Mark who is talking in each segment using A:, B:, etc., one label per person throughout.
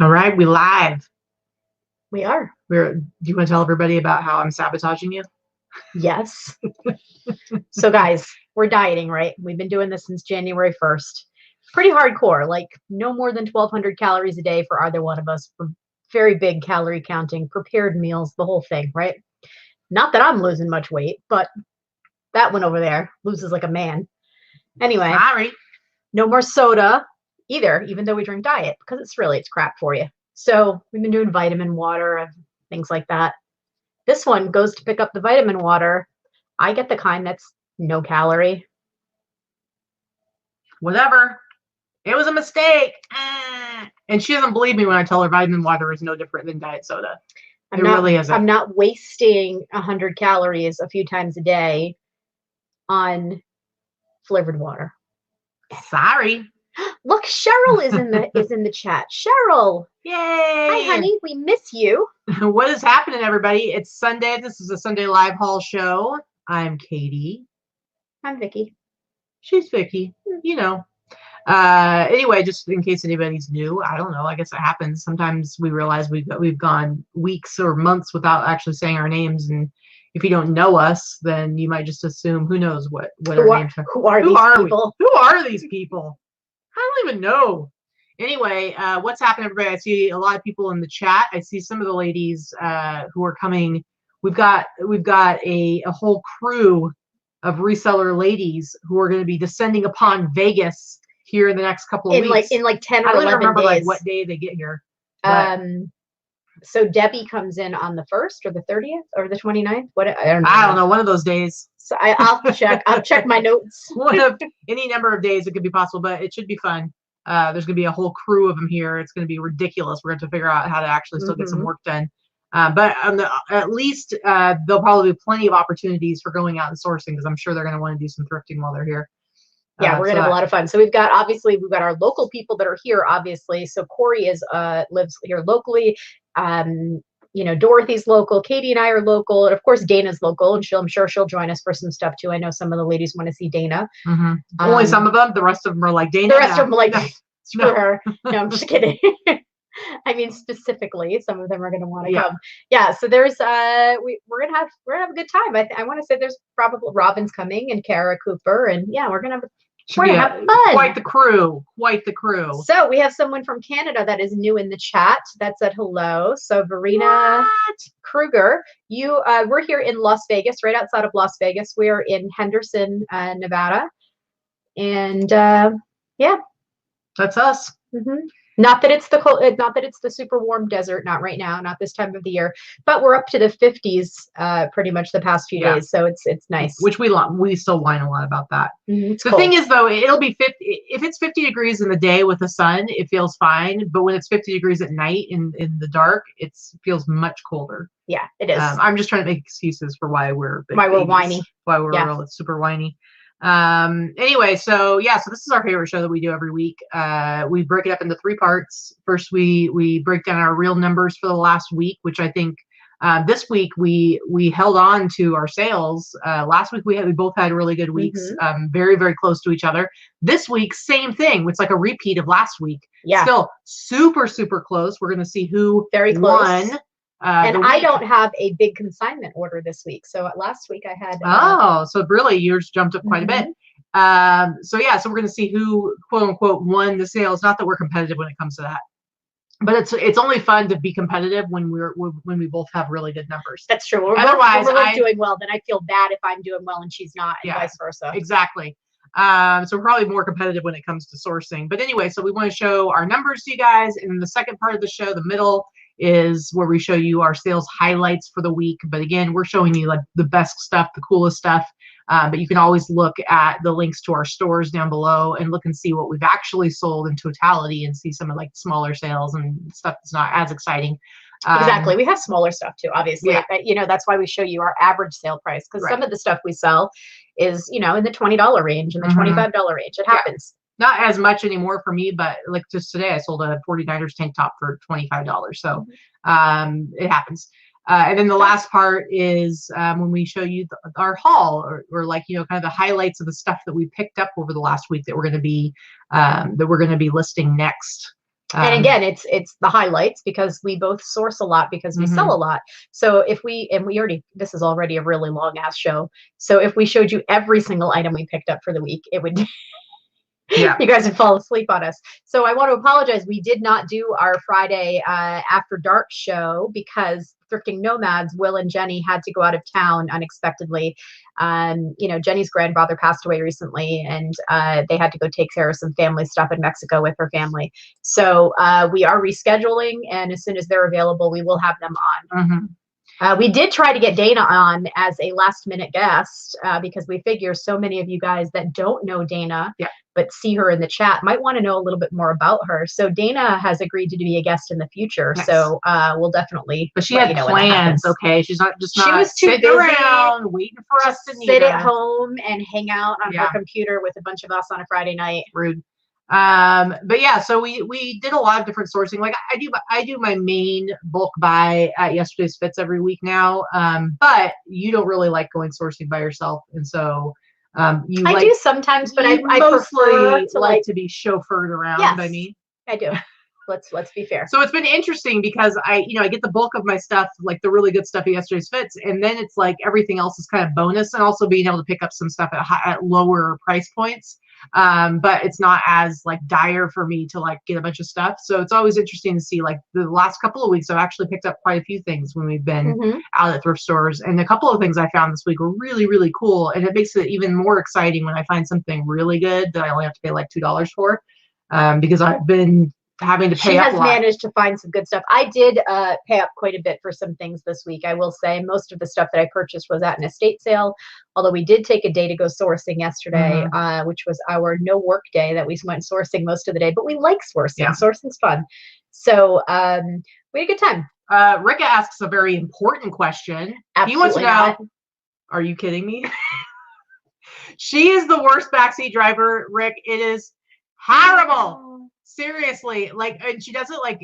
A: All right, we live.
B: We are.
A: Do you want to tell everybody about how I'm sabotaging you?
B: Yes. So guys, we're dieting, right? We've been doing this since January 1st. Pretty hardcore, like no more than 1,200 calories a day for either one of us. Very big calorie counting, prepared meals, the whole thing, right? Not that I'm losing much weight, but that one over there loses like a man. Anyway,
A: Sorry.
B: No more soda either, even though we drink diet, because it's crap for you. So we've been doing vitamin water and things like that. This one goes to pick up the vitamin water. I get the kind that's no calorie.
A: Whatever. It was a mistake. And she doesn't believe me when I tell her vitamin water is no different than diet soda. It really isn't.
B: I'm not wasting 100 calories a few times a day on flavored water.
A: Sorry.
B: Look, Cheryl is in the chat. Cheryl.
A: Yay.
B: Hi, honey. We miss you.
A: What is happening, everybody? It's Sunday. This is a Sunday live haul show. I'm Katy.
B: I'm Vikki.
A: She's Vikki. You know. Anyway, just in case anybody's new, I don't know. I guess it happens. Sometimes we realize we've gone weeks or months without actually saying our names, and if you don't know us, then you might just assume who knows what our names are.
B: Who are these people?
A: Who are these people? I don't even know. Anyway, what's happening, everybody? I see a lot of people in the chat. I see some of the ladies who are coming. We've got a whole crew of reseller ladies who are going to be descending upon Vegas here in the next couple of weeks.
B: In like 10 or 11 days.
A: I don't remember like what day they get here.
B: So Debbie comes in on the 1st or the 30th or the 29th.
A: I don't know. One of those days.
B: So I'll check. I'll check my notes.
A: One of any number of days it could be possible, but it should be fun. There's going to be a whole crew of them here. It's going to be ridiculous. We're going to figure out how to actually still get some work done. But at least there'll probably be plenty of opportunities for going out and sourcing, because I'm sure they're going to want to do some thrifting while they're here.
B: Yeah, we're gonna have a lot of fun. So we've got our local people that are here, obviously. So Corey lives here locally. Dorothy's local, Katy and I are local, and of course Dana's local, and I'm sure she'll join us for some stuff too. I know some of the ladies want to see Dana.
A: Only some of them. The rest of them are like Dana.
B: The rest of them are like screw her. No, I'm just kidding. I mean, specifically, some of them are going to want to come. Yeah. So there's we're gonna have a good time. I want to say there's probably Robin's coming and Kara Cooper, and yeah, we're gonna have fun.
A: Quite the crew.
B: So we have someone from Canada that is new in the chat that said hello. So Verena Kruger, we're here in Las Vegas, right outside of Las Vegas. We are in Henderson, Nevada, and yeah,
A: that's us.
B: Not that it's the super warm desert, not right now, not this time of the year, but we're up to the 50s pretty much the past few days, so it's nice.
A: Which we still whine a lot about that. The
B: cold.
A: Thing is, though, it'll be 50 if it's 50 degrees in the day with the sun, it feels fine, but when it's 50 degrees at night in the dark, it feels much colder.
B: Yeah, it is.
A: I'm just trying to make excuses for why we're
B: whiny,
A: why we're real super whiny. Anyway, so this is our favorite show that we do every week. We break it up into 3 parts. First, we break down our real numbers for the last week, which I think this week we held on to our sales. Last week we both had really good weeks, very, very close to each other. This week, same thing. It's like a repeat of last week. Yeah, still super, super close. We're going to see who won.
B: And I don't have a big consignment order this week. So last week I had.
A: So really yours jumped up quite a bit. So we're going to see who quote unquote won the sales. Not that we're competitive when it comes to that, but it's only fun to be competitive when we both have really good numbers.
B: That's true. Otherwise, we're both doing well. Then I feel bad if I'm doing well and she's not, and vice versa.
A: Exactly. So we're probably more competitive when it comes to sourcing. But anyway, so we want to show our numbers to you guys. And in the second part of the show, the middle, is where we show you our sales highlights for the week. But again, we're showing you like the best stuff, the coolest stuff. But you can always look at the links to our stores down below and look and see what we've actually sold in totality, and see some of like smaller sales and stuff that's not as exciting.
B: Exactly. We have smaller stuff too, obviously. Yeah. That's why we show you our average sale price, because some of the stuff we sell is, in the $20 range and the $25 range. It happens.
A: Not as much anymore for me, but like just today I sold a 49ers tank top for $25. So it happens. And then the last part is when we show you our haul, or like, kind of the highlights of the stuff that we picked up over the last week that we're going to be listing next.
B: And again, it's the highlights because we both source a lot because we sell a lot. So if we this is already a really long ass show. So if we showed you every single item we picked up for the week, it would you guys would fall asleep on us. So I want to apologize. We did not do our Friday after dark show because Thrifting Nomads, Will and Jenny had to go out of town unexpectedly. You know, Jenny's grandfather passed away recently, and they had to go take care of some family stuff in Mexico with her family. So we are rescheduling, and as soon as they're available, we will have them on. We did try to get Dana on as a last minute guest because we figure so many of you guys that don't know Dana but see her in the chat might want to know a little bit more about her. So Dana has agreed to be a guest in the future. Nice. So we'll definitely.
A: But she had plans. Okay, she's not just. She was too busy
B: around waiting for us to sit at home and hang out on her computer with a bunch of us on a Friday night.
A: Rude. But yeah, so we did a lot of different sourcing. Like I do my main bulk buy at Yesterday's Fits every week now. But you don't really like going sourcing by yourself, and so I
B: do sometimes, but I
A: mostly like to be chauffeured around by me.
B: I do. Let's be fair.
A: So it's been interesting because I get the bulk of my stuff, like the really good stuff at Yesterday's Fits, and then it's like everything else is kind of bonus, and also being able to pick up some stuff at lower price points. But it's not as like dire for me to like get a bunch of stuff. So it's always interesting to see, like the last couple of weeks, I've actually picked up quite a few things when we've been out at thrift stores. And a couple of things I found this week were really, really cool. And it makes it even more exciting when I find something really good that I only have to pay like $2 for, because I've been having to pay up a lot.
B: She has managed to find some good stuff. I did pay up quite a bit for some things this week. I will say most of the stuff that I purchased was at an estate sale, although we did take a day to go sourcing yesterday, which was our no work day that we went sourcing most of the day, but we like sourcing. Yeah. Sourcing's fun. So we had a good time.
A: Ricka asks a very important question.
B: Absolutely
A: he wants to know,
B: not.
A: Are you kidding me? She is the worst backseat driver, Rick. It is horrible. Seriously, like, and she does it like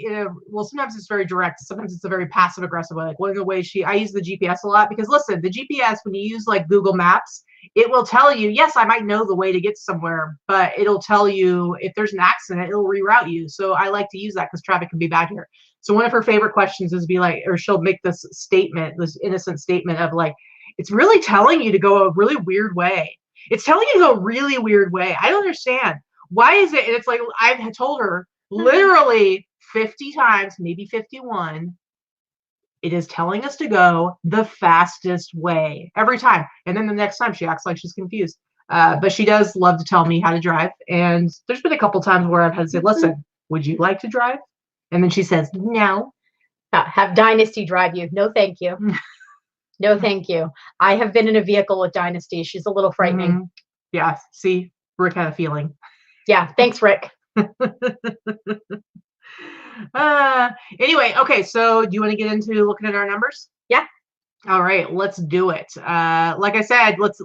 A: well, sometimes it's very direct, sometimes it's a very passive aggressive way. Like one of the ways I use the GPS a lot, because listen, the GPS, when you use like Google Maps, it will tell you, yes, I might know the way to get somewhere, but it'll tell you if there's an accident, it'll reroute you. So I like to use that because traffic can be bad here. So one of her favorite questions is be like, or she'll make this statement, this innocent statement of like, it's really telling you to go a really weird way. It's telling you to go a really weird way. I don't understand. Why is it? And it's like, I've told her literally 50 times, maybe 51, it is telling us to go the fastest way every time. And then the next time she acts like she's confused. But she does love to tell me how to drive. And there's been a couple times where I've had to say, listen, would you like to drive? And then she says, no.
B: Have Dynasty drive you. No, thank you. No, thank you. I have been in a vehicle with Dynasty. She's a little frightening.
A: Yeah. See, Rick had a feeling.
B: Yeah, thanks, Rick.
A: Anyway, okay, so do you want to get into looking at our numbers?
B: Yeah.
A: All right, let's do it. Like I said, let's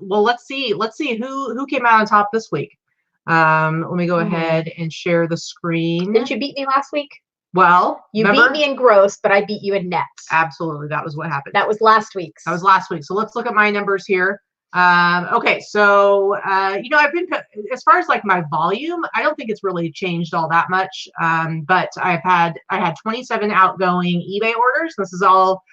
A: see who came out on top this week. Let me go ahead and share the screen.
B: Didn't you beat me last week?
A: Well,
B: you beat me in gross, but I beat you in net.
A: Absolutely, that was what happened.
B: That was last week's.
A: That was last week. So let's look at my numbers here. Okay, so I've been, as far as like my volume, I don't think it's really changed all that much. But I had 27 outgoing eBay orders. This is all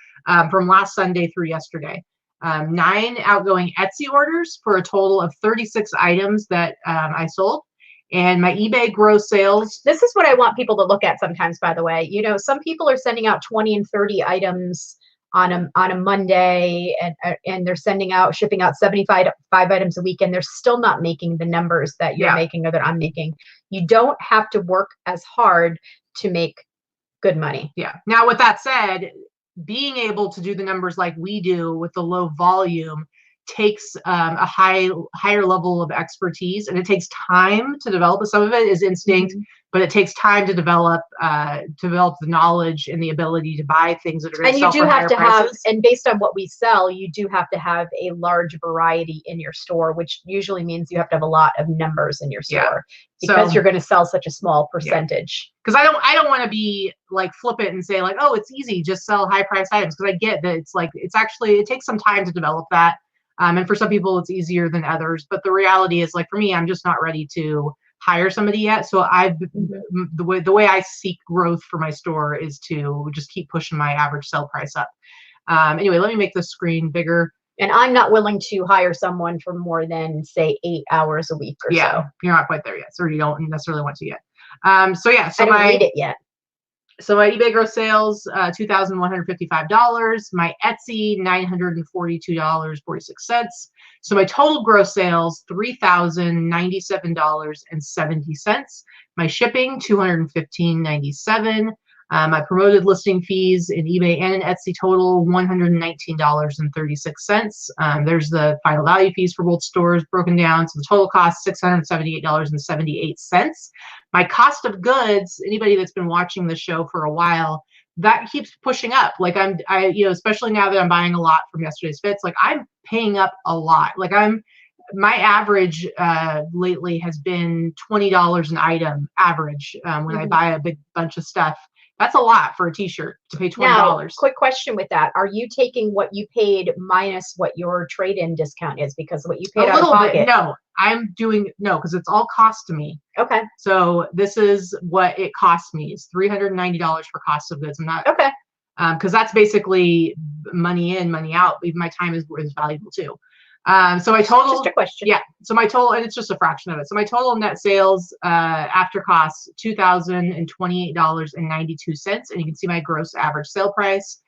A: from last Sunday through yesterday. 9 outgoing Etsy orders for a total of 36 items that I sold. And my eBay gross sales.
B: This is what I want people to look at sometimes, by the way. Some people are sending out 20 and 30 items on a Monday, and they're shipping out 75 items a week, and they're still not making the numbers that you're making or that I'm making. You don't have to work as hard to make good money.
A: Yeah. Now, with that said, being able to do the numbers like we do with the low volume takes a higher level of expertise, and it takes time to develop. Some of it is instinct, but it takes time to develop the knowledge and the ability to buy things that are going to sell for higher prices.
B: And based on what we sell, you do have to have a large variety in your store, which usually means you have to have a lot of numbers in your store because you're going to sell such a small percentage.
A: Because I don't want to be like flippant and say like, oh, it's easy, just sell high price items. Because I get that it takes some time to develop that. And for some people, it's easier than others. But the reality is, like, for me, I'm just not ready to hire somebody yet. So
B: Mm-hmm.
A: the way I seek growth for my store is to just keep pushing my average sale price up. Anyway, let me make the screen bigger.
B: And I'm not willing to hire someone for more than, say, 8 hours a week or so.
A: You're not quite there yet, so you don't necessarily want to yet. So yeah, so
B: I don't need it yet.
A: So my eBay gross sales, $2,155. My Etsy, $942.46. So my total gross sales, $3,097.70. My shipping, $215.97. My promoted listing fees in eBay and in Etsy total $119.36. There's the final value fees for both stores broken down. So the total cost $678.78. My cost of goods, anybody that's been watching the show for a while, that keeps pushing up. Like especially now that I'm buying a lot from Yesterday's Fits, like I'm paying up a lot. Like my average lately has been $20 an item average when I buy a big bunch of stuff. That's a lot for a t-shirt to pay $20.
B: Now, quick question with that. Are you taking what you paid minus what your trade-in discount is? Because what you paid out of pocket.
A: Bit. No, because it's all cost to me.
B: Okay.
A: So this is what it cost me. It's $390 for cost of goods. I'm not.
B: Okay.
A: Because that's basically money in, money out. Even my time is valuable too. So my total,
B: just a question.
A: Yeah. So my total, and it's just a fraction of it. So my total net sales after costs, $2,028.92, and you can see my gross average sale price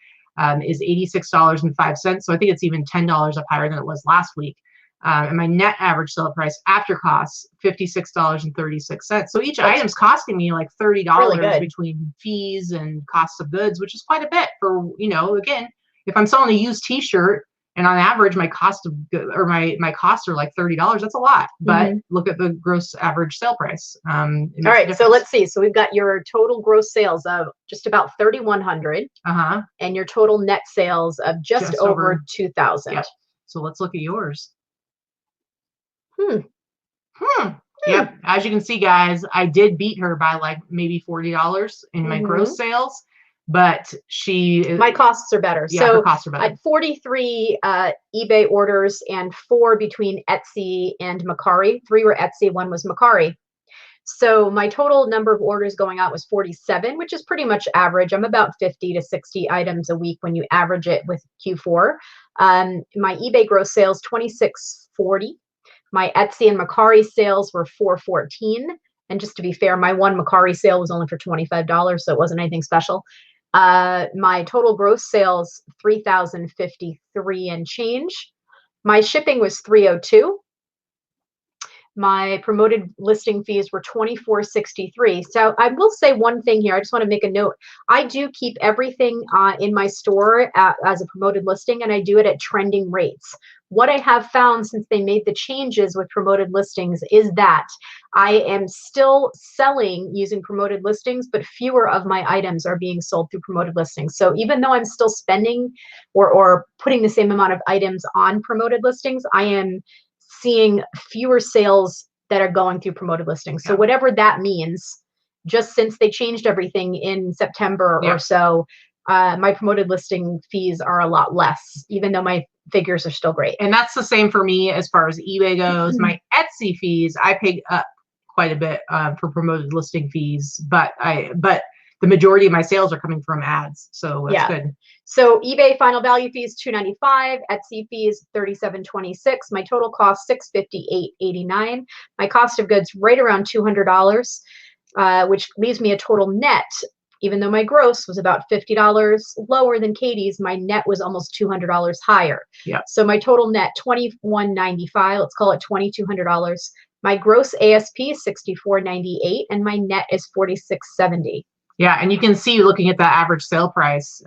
A: is $86.05. So I think it's even $10 up higher than it was last week. And my net average sale price after costs, $56.36. So each item's costing me like $30 really between fees and cost of goods, which is quite a bit for, again, if I'm selling a used t-shirt, and on average, my cost of my costs are like $30. That's a lot. But look at the gross average sale price.
B: All right. So let's see. So we've got your total gross sales of just about 3,100. And your total net sales of just over 2,000.
A: Yep. So let's look at yours. Yep. As you can see, guys, I did beat her by like maybe $40 in my gross sales. But
B: my costs are better.
A: Yeah, her costs are better.
B: I had 43 eBay orders and 4 between Etsy and Mercari. 3 were Etsy, 1 was Mercari. So my total number of orders going out was 47, which is pretty much average. I'm about 50 to 60 items a week when you average it with Q4. My eBay gross sales, $26.40. My Etsy and Mercari sales were $4.14. And just to be fair, my one Mercari sale was only for $25, so it wasn't anything special. My total gross sales, $3,053 and change. My shipping was $302. My promoted listing fees were $24.63. So I will say one thing here. I just want to make a note. I do keep everything in my store as a promoted listing, and I do it at trending rates. What I have found since they made the changes with promoted listings is that I am still selling using promoted listings, but fewer of my items are being sold through promoted listings. So even though I'm still spending or putting the same amount of items on promoted listings, I am seeing fewer sales that are going through promoted listings. So whatever that means, just since they changed everything in September or so, my promoted listing fees are a lot less, even though my figures are still great.
A: And that's the same for me as far as eBay goes. My Etsy fees, I paid up quite a bit for promoted listing fees, but the majority of my sales are coming from ads, so that's good.
B: So eBay final value fees $295, Etsy fees $37.26. My total cost $658.89. My cost of goods right around $200, which leaves me a total net. Even though my gross was about $50 lower than Katy's, my net was almost $200 higher. So my total net $21.95. Let's call it $2,200. My gross ASP is $64.98, and my net is $46.70.
A: Yeah, and you can see looking at that average sale price,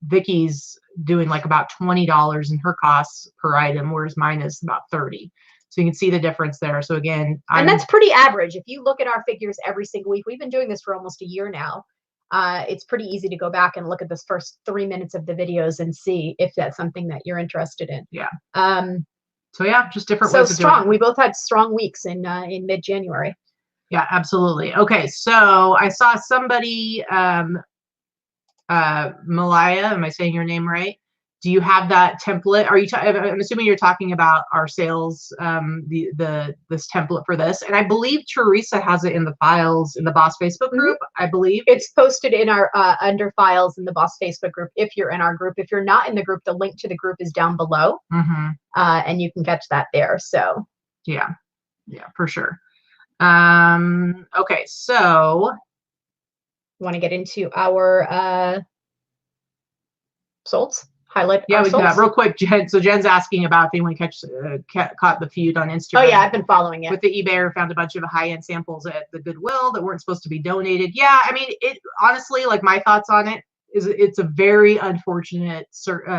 A: Vikki's doing like about $20 in her costs per item, whereas mine is about $30. So you can see the difference there. So again,
B: and that's pretty average. If you look at our figures every single week, we've been doing this for almost a year now. It's pretty easy to go back and look at this first 3 minutes of the videos and see if that's something that you're interested in.
A: So yeah, just different
B: ways.
A: So
B: So strong. We both had strong weeks in mid-January.
A: Yeah, absolutely. Okay, so I saw somebody, Malaya, am I saying your name right? do you have that template? Are you? I'm assuming you're talking about our sales, this template for this, and I believe Teresa has it in the files in the Boss Facebook group. I believe
B: it's posted in our under files in the Boss Facebook group. If you're in our group, if you're not in the group, the link to the group is down below, and you can catch that there. So
A: yeah, for sure. Okay, so
B: want to get into our solds? Highlight.
A: Yeah, we got real quick. Jen, so Jen's asking about if anyone caught the feud on Instagram.
B: Oh yeah, I've been following it.
A: With the eBayer, found a bunch of high-end samples at the Goodwill that weren't supposed to be donated. Yeah, I mean, it honestly, like my thoughts on it is, it's a very unfortunate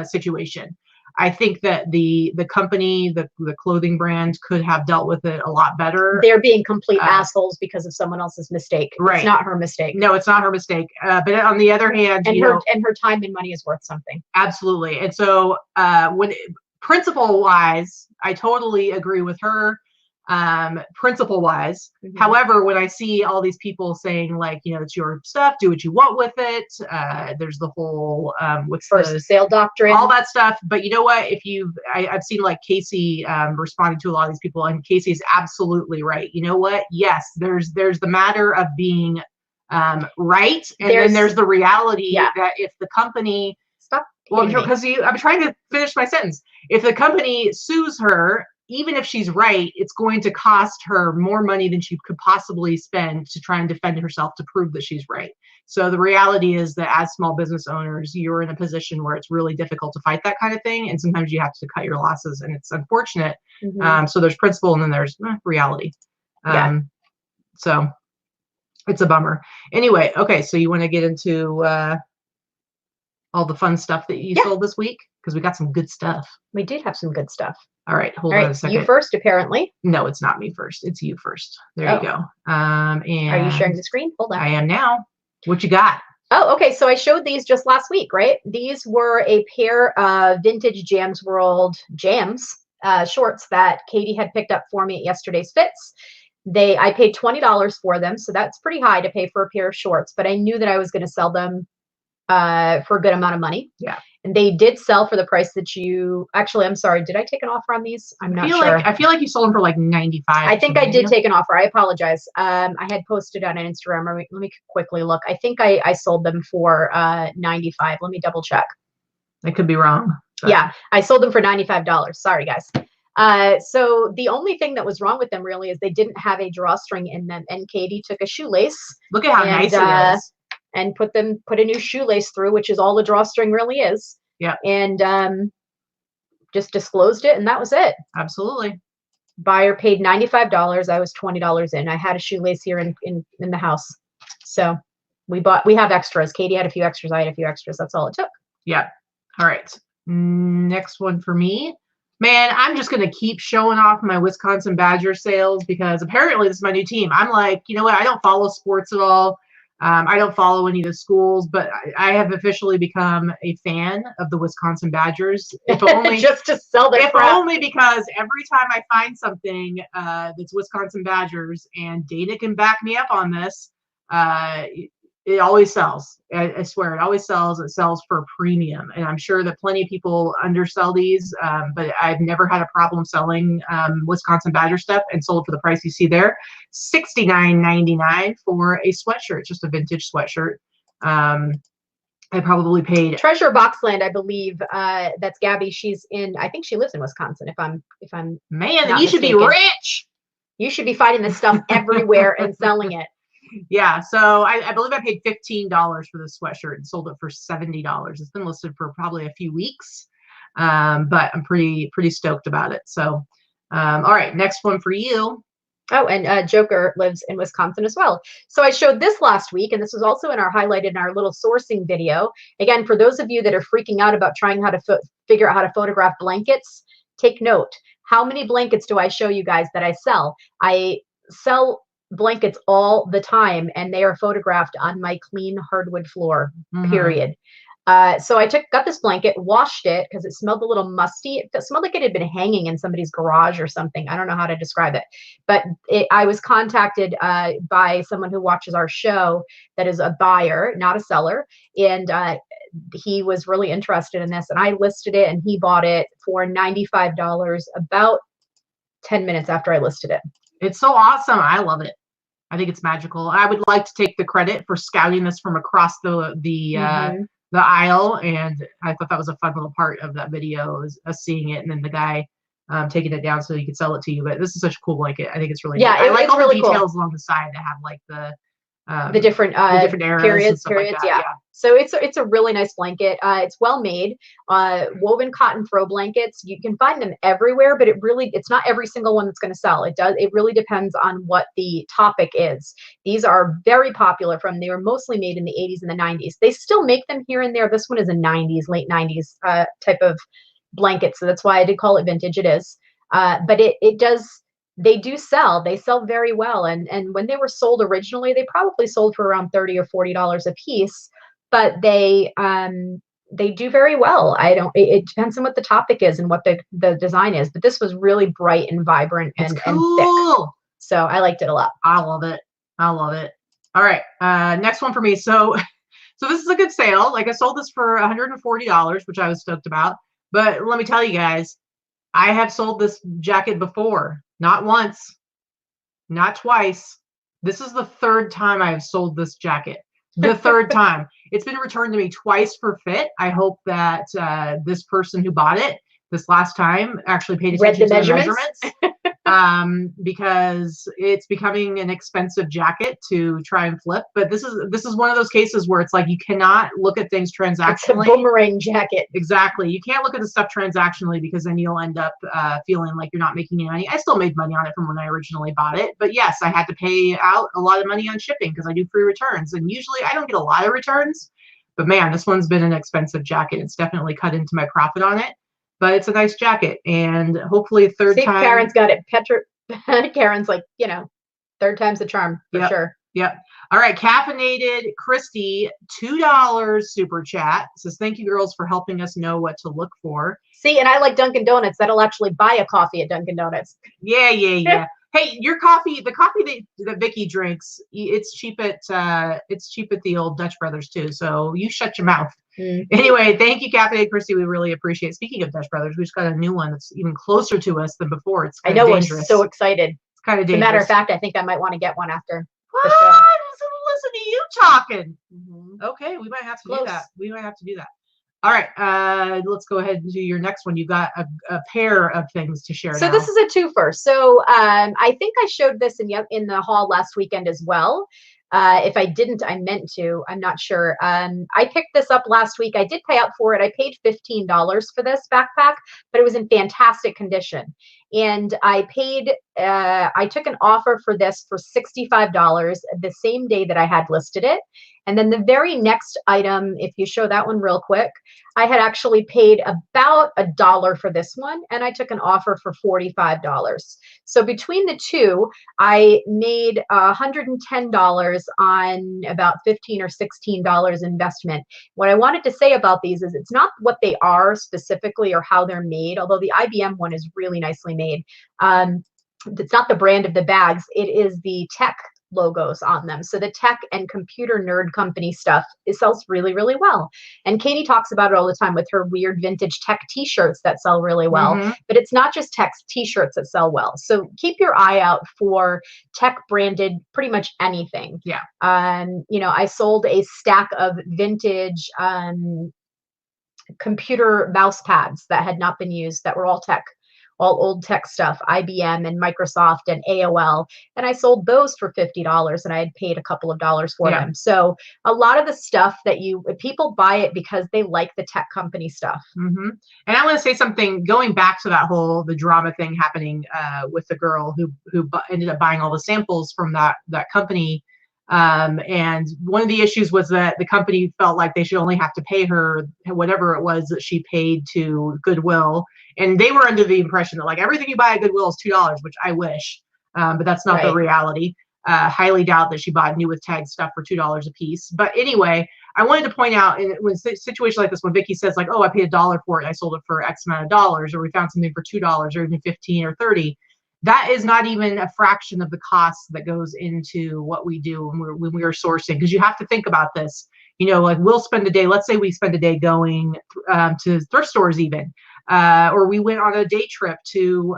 A: situation. I think that the company, the clothing brand, could have dealt with it a lot better.
B: They're being complete assholes because of someone else's mistake.
A: Right.
B: It's not her mistake.
A: No, it's not her mistake. But on the other hand,
B: and her time and money is worth something.
A: Absolutely. And so principle wise, I totally agree with her. Principle wise. However, when I see all these people saying, like, you know, it's your stuff, do what you want with it. There's the whole what's
B: first sale doctrine,
A: all that stuff. But you know what? If I've seen like Casey responding to a lot of these people, and Casey's absolutely right. You know what? Yes, there's the matter of being right, and then there's the reality that if the company I'm trying to finish my sentence. If the company sues her, even if she's right, it's going to cost her more money than she could possibly spend to try and defend herself to prove that she's right. So the reality is that as small business owners, you're in a position where it's really difficult to fight that kind of thing. And sometimes you have to cut your losses, and it's unfortunate. So there's principle, and then there's reality. So it's a bummer. Anyway, okay, so you want to get into all the fun stuff that you sold this week? Because we got some good stuff.
B: We did have some good stuff.
A: All right, hold on a second.
B: You first, apparently.
A: No, it's not me first. It's you first. There you go. And
B: are you sharing the screen? Hold on.
A: I am now. What you got?
B: Oh, okay. So I showed these just last week, right? These were a pair of vintage Jams World shorts that Katy had picked up for me at yesterday's fits. I paid $20 for them, so that's pretty high to pay for a pair of shorts. But I knew that I was going to sell them for a good amount of money.
A: Yeah.
B: And they did sell for the price that you actually, I'm sorry, did I take an offer on these? I'm not sure.
A: I feel like you sold them for like 95.
B: I think I did take an offer. I apologize. I had posted on an Instagram. Let me quickly look. I think I sold them for 95. Let me double check.
A: I could be wrong.
B: But. Yeah, I sold them for $95. Sorry, guys. So the only thing that was wrong with them really is they didn't have a drawstring in them. And Katy took a shoelace.
A: Look at how nice it is.
B: And put a new shoelace through, which is all the drawstring really is.
A: Yeah.
B: And just disclosed it, and that was it.
A: Absolutely.
B: Buyer paid $95. I was $20 in. I had a shoelace here in the house. So we have extras. Katy had a few extras. I had a few extras. That's all it took.
A: Yeah. All right. Next one for me. Man, I'm just going to keep showing off my Wisconsin Badger sales because apparently this is my new team. I'm like, you know what? I don't follow sports at all. I don't follow any of the schools, but I have officially become a fan of the Wisconsin Badgers. If only
B: just to sell their crap.
A: Only because every time I find something that's Wisconsin Badgers, and Dana can back me up on this, it always sells. I swear, it always sells. It sells for premium, and I'm sure that plenty of people undersell these, but I've never had a problem selling Wisconsin Badger stuff, and sold for the price you see there, $69.99 for a sweatshirt. It's just a vintage sweatshirt. I probably paid
B: Treasure Boxland, I believe. That's Gabby. She's in. I think she lives in Wisconsin. If I'm
A: man, then you should be rich.
B: You should be finding this stuff everywhere and selling it.
A: Yeah, so I believe I paid $15 for this sweatshirt and sold it for $70. It's been listed for probably a few weeks, but I'm pretty stoked about it. So, all right, next one for you.
B: Oh, and Joker lives in Wisconsin as well. So I showed this last week, and this was also highlighted in our little sourcing video. Again, for those of you that are freaking out about trying how to figure out how to photograph blankets, take note. How many blankets do I show you guys that I sell? I sell blankets all the time, and they are photographed on my clean hardwood floor, period. So I got this blanket, washed it because it smelled a little musty. It smelled like it had been hanging in somebody's garage or something. I don't know how to describe it, but I was contacted by someone who watches our show that is a buyer, not a seller, and he was really interested in this, and I listed it, and he bought it for $95 about 10 minutes after I listed it.
A: It's so awesome. I love it. I think it's magical. I would like to take the credit for scouting this from across the aisle, and I thought that was a fun little part of that video, is us seeing it and then the guy taking it down so he could sell it to you. But this is such a cool blanket. I think it's really
B: neat.
A: I like all
B: really
A: the details along the side that have like
B: the different
A: eras
B: periods,
A: like
B: yeah. So it's a really nice blanket. It's well made, woven cotton throw blankets. You can find them everywhere, but it's not every single one that's going to sell. It really depends on what the topic is. These are very popular they were mostly made in the 80s and the 90s. They still make them here and there. This one is a 90s, late 90s type of blanket, so that's why I did call it vintage. It is, but they do sell. They sell very well, and when they were sold originally, they probably sold for around $30 or $40 a piece. But they do very well. It depends on what the topic is and what the design is. But this was really bright and vibrant and thick. So I liked it a lot.
A: I love it. I love it. All right, next one for me. So this is a good sale. Like, I sold this for $140, which I was stoked about. But let me tell you guys, I have sold this jacket before. Not once, not twice. This is the third time I've sold this jacket. The third time. It's been returned to me twice for fit. I hope that this person who bought it this last time actually paid attention to the measurements. Because it's becoming an expensive jacket to try and flip. But this is one of those cases where it's like, you cannot look at things transactionally.
B: It's a boomerang jacket.
A: Exactly. You can't look at the stuff transactionally, because then you'll end up feeling like you're not making any money. I still made money on it from when I originally bought it. But yes, I had to pay out a lot of money on shipping because I do free returns. And usually I don't get a lot of returns. But man, this one's been an expensive jacket. It's definitely cut into my profit on it. But it's a nice jacket, and hopefully third time.
B: Karen's got it. Karen's like, third time's the charm for sure.
A: Yep. All right. Caffeinated Christy, $2 super chat, says, thank you girls for helping us know what to look for.
B: See, and I like Dunkin' Donuts. That'll actually buy a coffee at Dunkin' Donuts.
A: Yeah. Hey, your coffee, the coffee that Vikki drinks, it's cheap at the old Dutch Brothers too. So you shut your mouth. Anyway, thank you, Cafe Christy. We really appreciate it. Speaking of Dutch Brothers, we just got a new one that's even closer to us than before. It's kind of dangerous.
B: We're so excited.
A: It's kind of dangerous.
B: As a matter of fact, I think I might want to get one after
A: the show. Listen to you talking. Okay, we might have to do that. We might have to do that. All right, let's go ahead and do your next one. You got a pair of things to share.
B: So this is a twofer. So I think I showed this in the haul last weekend as well. If I didn't, I meant to. I'm not sure. I picked this up last week. I did pay up for it. I paid $15 for this backpack, but it was in fantastic condition. And I took an offer for this for $65 the same day that I had listed it. And then the very next item, if you show that one real quick, I had actually paid about $1 for this one, and I took an offer for $45. So between the two, I made $110 on about $15 or $16 investment. What I wanted to say about these is it's not what they are specifically or how they're made, although the IBM one is really nicely made. It's not the brand of the bags. It is the tech logos on them. So the tech and computer nerd company stuff, it sells really, really well. And Katy talks about it all the time with her weird vintage tech t-shirts that sell really well. But it's not just tech t-shirts that sell well. So keep your eye out for tech branded pretty much anything.
A: Yeah.
B: I sold a stack of vintage computer mouse pads that had not been used, that were all old tech stuff, IBM and Microsoft and AOL. And I sold those for $50, and I had paid a couple of dollars for them. So a lot of the stuff that people buy it because they like the tech company stuff.
A: And I want to say something, going back to the drama thing happening with the girl who ended up buying all the samples from that company. And one of the issues was that the company felt like they should only have to pay her whatever it was that she paid to Goodwill. And they were under the impression that like everything you buy at Goodwill is $2, which I wish, but that's not the reality. Highly doubt that she bought new with tag stuff for $2 a piece. But anyway, I wanted to point out, in a situation like this, when Vikki says like, oh, I paid $1 for it, I sold it for X amount of dollars, or we found something for $2 or even 15 or 30. That is not even a fraction of the cost that goes into what we do when we are sourcing, because you have to think about this. you know, like we'll spend a day, let's say we spend a day going to thrift stores even, or we went on a day trip to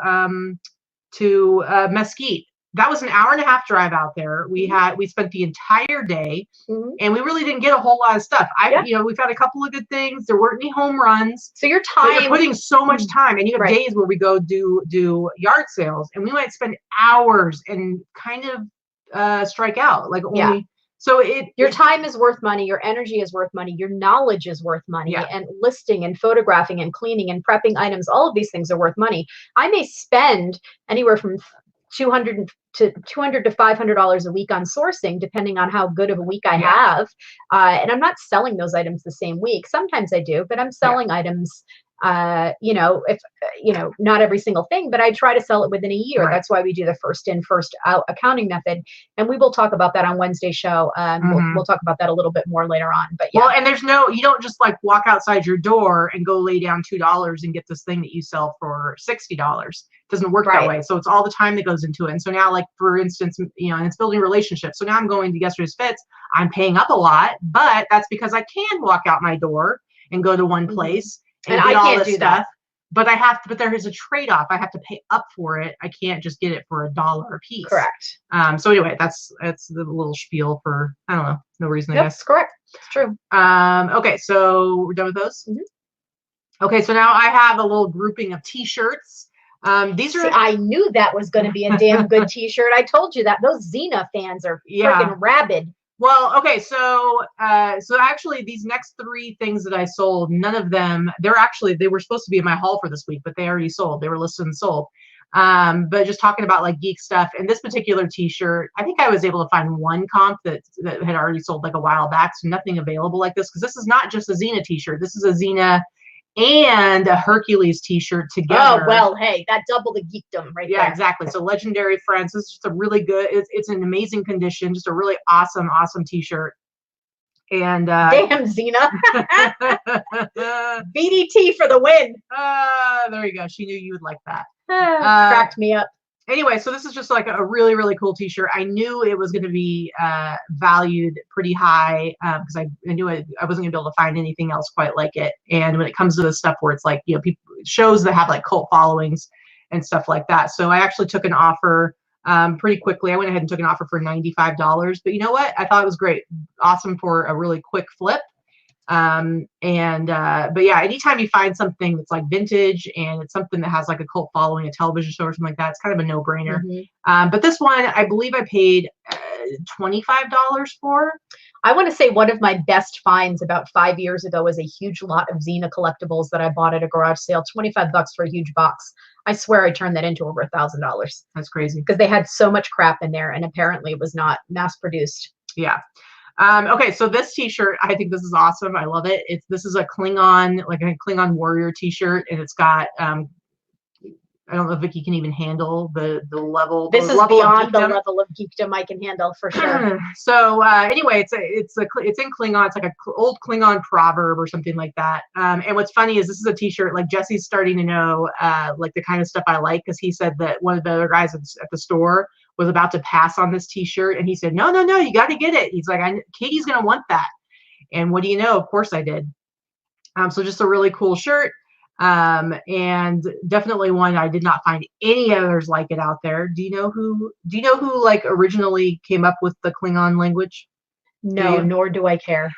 A: Mesquite. That was an hour and a half drive out there. We spent the entire day, and we really didn't get a whole lot of stuff. You know, we found a couple of good things. There weren't any home runs.
B: So your time,
A: you're putting so much time, and you have days where we go do yard sales, and we might spend hours and kind of strike out like only. So
B: your time is worth money, your energy is worth money, your knowledge is worth money, and listing and photographing and cleaning and prepping items, all of these things are worth money. I may spend anywhere from $200 to $500 a week on sourcing, depending on how good of a week I have. And I'm not selling those items the same week. Sometimes I do, but I'm selling items, you know, if, you know, not every single thing, but I try to sell it within a year. That's why we do the first in, first out accounting method. And we will talk about that on Wednesday's show. We'll talk about that a little bit more later on, but
A: well, and you don't just like walk outside your door and go lay down $2 and get this thing that you sell for $60. It doesn't work that way. So it's all the time that goes into it. And so now, like, for instance, you know, and it's building relationships. So now I'm going to yesterday's fits. I'm paying up a lot, but that's because I can walk out my door and go to one place and I can't do that. But I have to, but there is a trade-off. I have to pay up for it. I can't just get it for $1 a piece.
B: Correct.
A: So anyway, that's the little spiel for, I don't know, no reason, I guess.
B: That's correct. It's true.
A: Okay, so we're done with those? Okay, so now I have a little grouping of t-shirts. These are.
B: See, I knew that was going to be a damn good t-shirt. I told you that. Those Xena fans are freaking rabid.
A: Well, okay, so actually these next 3 things that I sold, none of them, they were supposed to be in my haul for this week, but they already sold. They were listed and sold. But just talking about like geek stuff, and this particular t-shirt, I think I was able to find one comp that had already sold like a while back, so nothing available like this, because this is not just a Xena t-shirt. This is a Xena and a Hercules t-shirt together.
B: Oh, well, hey, that doubled the geekdom right there.
A: Yeah, exactly. So Legendary Friends, this is just a really good, it's an amazing condition, just a really awesome t-shirt. And
B: damn, Xena. BDT for the win.
A: There you go. She knew you would like that.
B: Cracked me up.
A: Anyway, so this is just like a really, really cool t-shirt. I knew it was going to be valued pretty high because I knew I wasn't going to be able to find anything else quite like it. And when it comes to this stuff where it's like, you know, shows that have like cult followings and stuff like that. So I actually took an offer pretty quickly. I went ahead and took an offer for $95. But you know what? I thought it was great. Awesome for a really quick flip. But yeah, anytime you find something that's like vintage and it's something that has like a cult following, a television show or something like that, it's kind of a no-brainer. But this one, I believe I paid $25 for.
B: I want to say one of my best finds about 5 years ago was a huge lot of Xena collectibles that I bought at a garage sale, $25 for a huge box. I swear I turned that into over $1,000.
A: That's crazy.
B: Because they had so much crap in there and apparently it was not mass produced.
A: Yeah. Okay, so this t-shirt, I think this is awesome. I love it. This is a Klingon, like a Klingon warrior t-shirt, and it's got I don't know if Vikki can even handle the level.
B: This is beyond the level of geekdom I can handle for sure.
A: So anyway, it's in Klingon. It's like an old Klingon proverb or something like that. And what's funny is this is a t-shirt, like Jesse's starting to know like the kind of stuff I like, because he said that one of the other guys at the store was about to pass on this t-shirt, and he said, no, you got to get it. He's like, Katie's gonna want that. And what do you know? Of course I did. So just a really cool shirt. And definitely one I did not find any others like it out there. Do you know who like originally came up with the Klingon language?
B: No, nor do I care.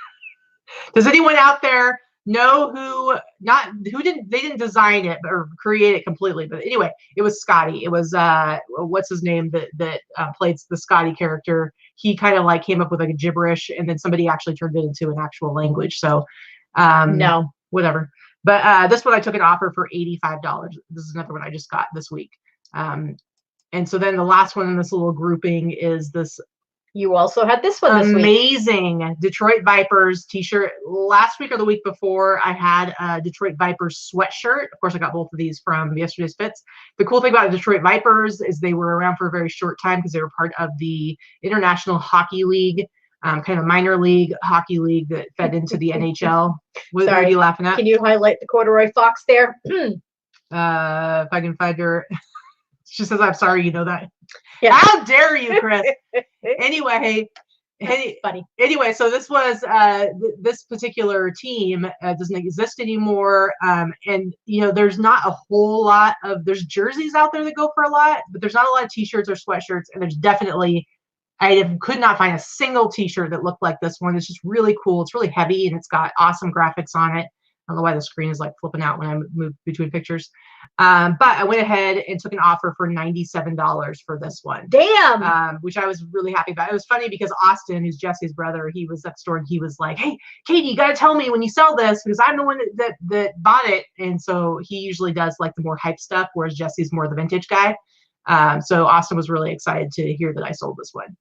A: Does anyone out there know they didn't design it or create it completely, but anyway, it was Scotty. It was what's his name that played the Scotty character. He kind of like came up with like a gibberish, and then somebody actually turned it into an actual language. So no, whatever. But this one I took an offer for $85. This is another one I just got this week. And so then the last one in this little grouping is this.
B: You also had this one this week.
A: Amazing Detroit Vipers t-shirt. Last week or the week before, I had a Detroit Vipers sweatshirt. Of course, I got both of these from yesterday's fits. The cool thing about the Detroit Vipers is they were around for a very short time because they were part of the International Hockey League, kind of minor league hockey league that fed into the NHL. What are you laughing at?
B: Can you highlight the corduroy fox there?
A: If I can find her. She says, I'm sorry, you know that.
B: Yeah.
A: How dare you, Chris? Anyway,
B: Funny.
A: Anyway, so this was this particular team doesn't exist anymore, and there's not a whole lot of there's jerseys out there that go for a lot, but there's not a lot of t-shirts or sweatshirts, and there's definitely could not find a single t-shirt that looked like this one. It's just really cool. It's really heavy and it's got awesome graphics on it. I don't know why the screen is like flipping out when I move between pictures. But I went ahead and took an offer for $97 for this one.
B: Damn.
A: Which I was really happy about. It was funny because Austin, who's Jesse's brother, he was at the store and he was like, "Hey, Katy, you got to tell me when you sell this because I'm the one that bought it." And so he usually does like the more hype stuff, whereas Jesse's more the vintage guy. So Austin was really excited to hear that I sold this one.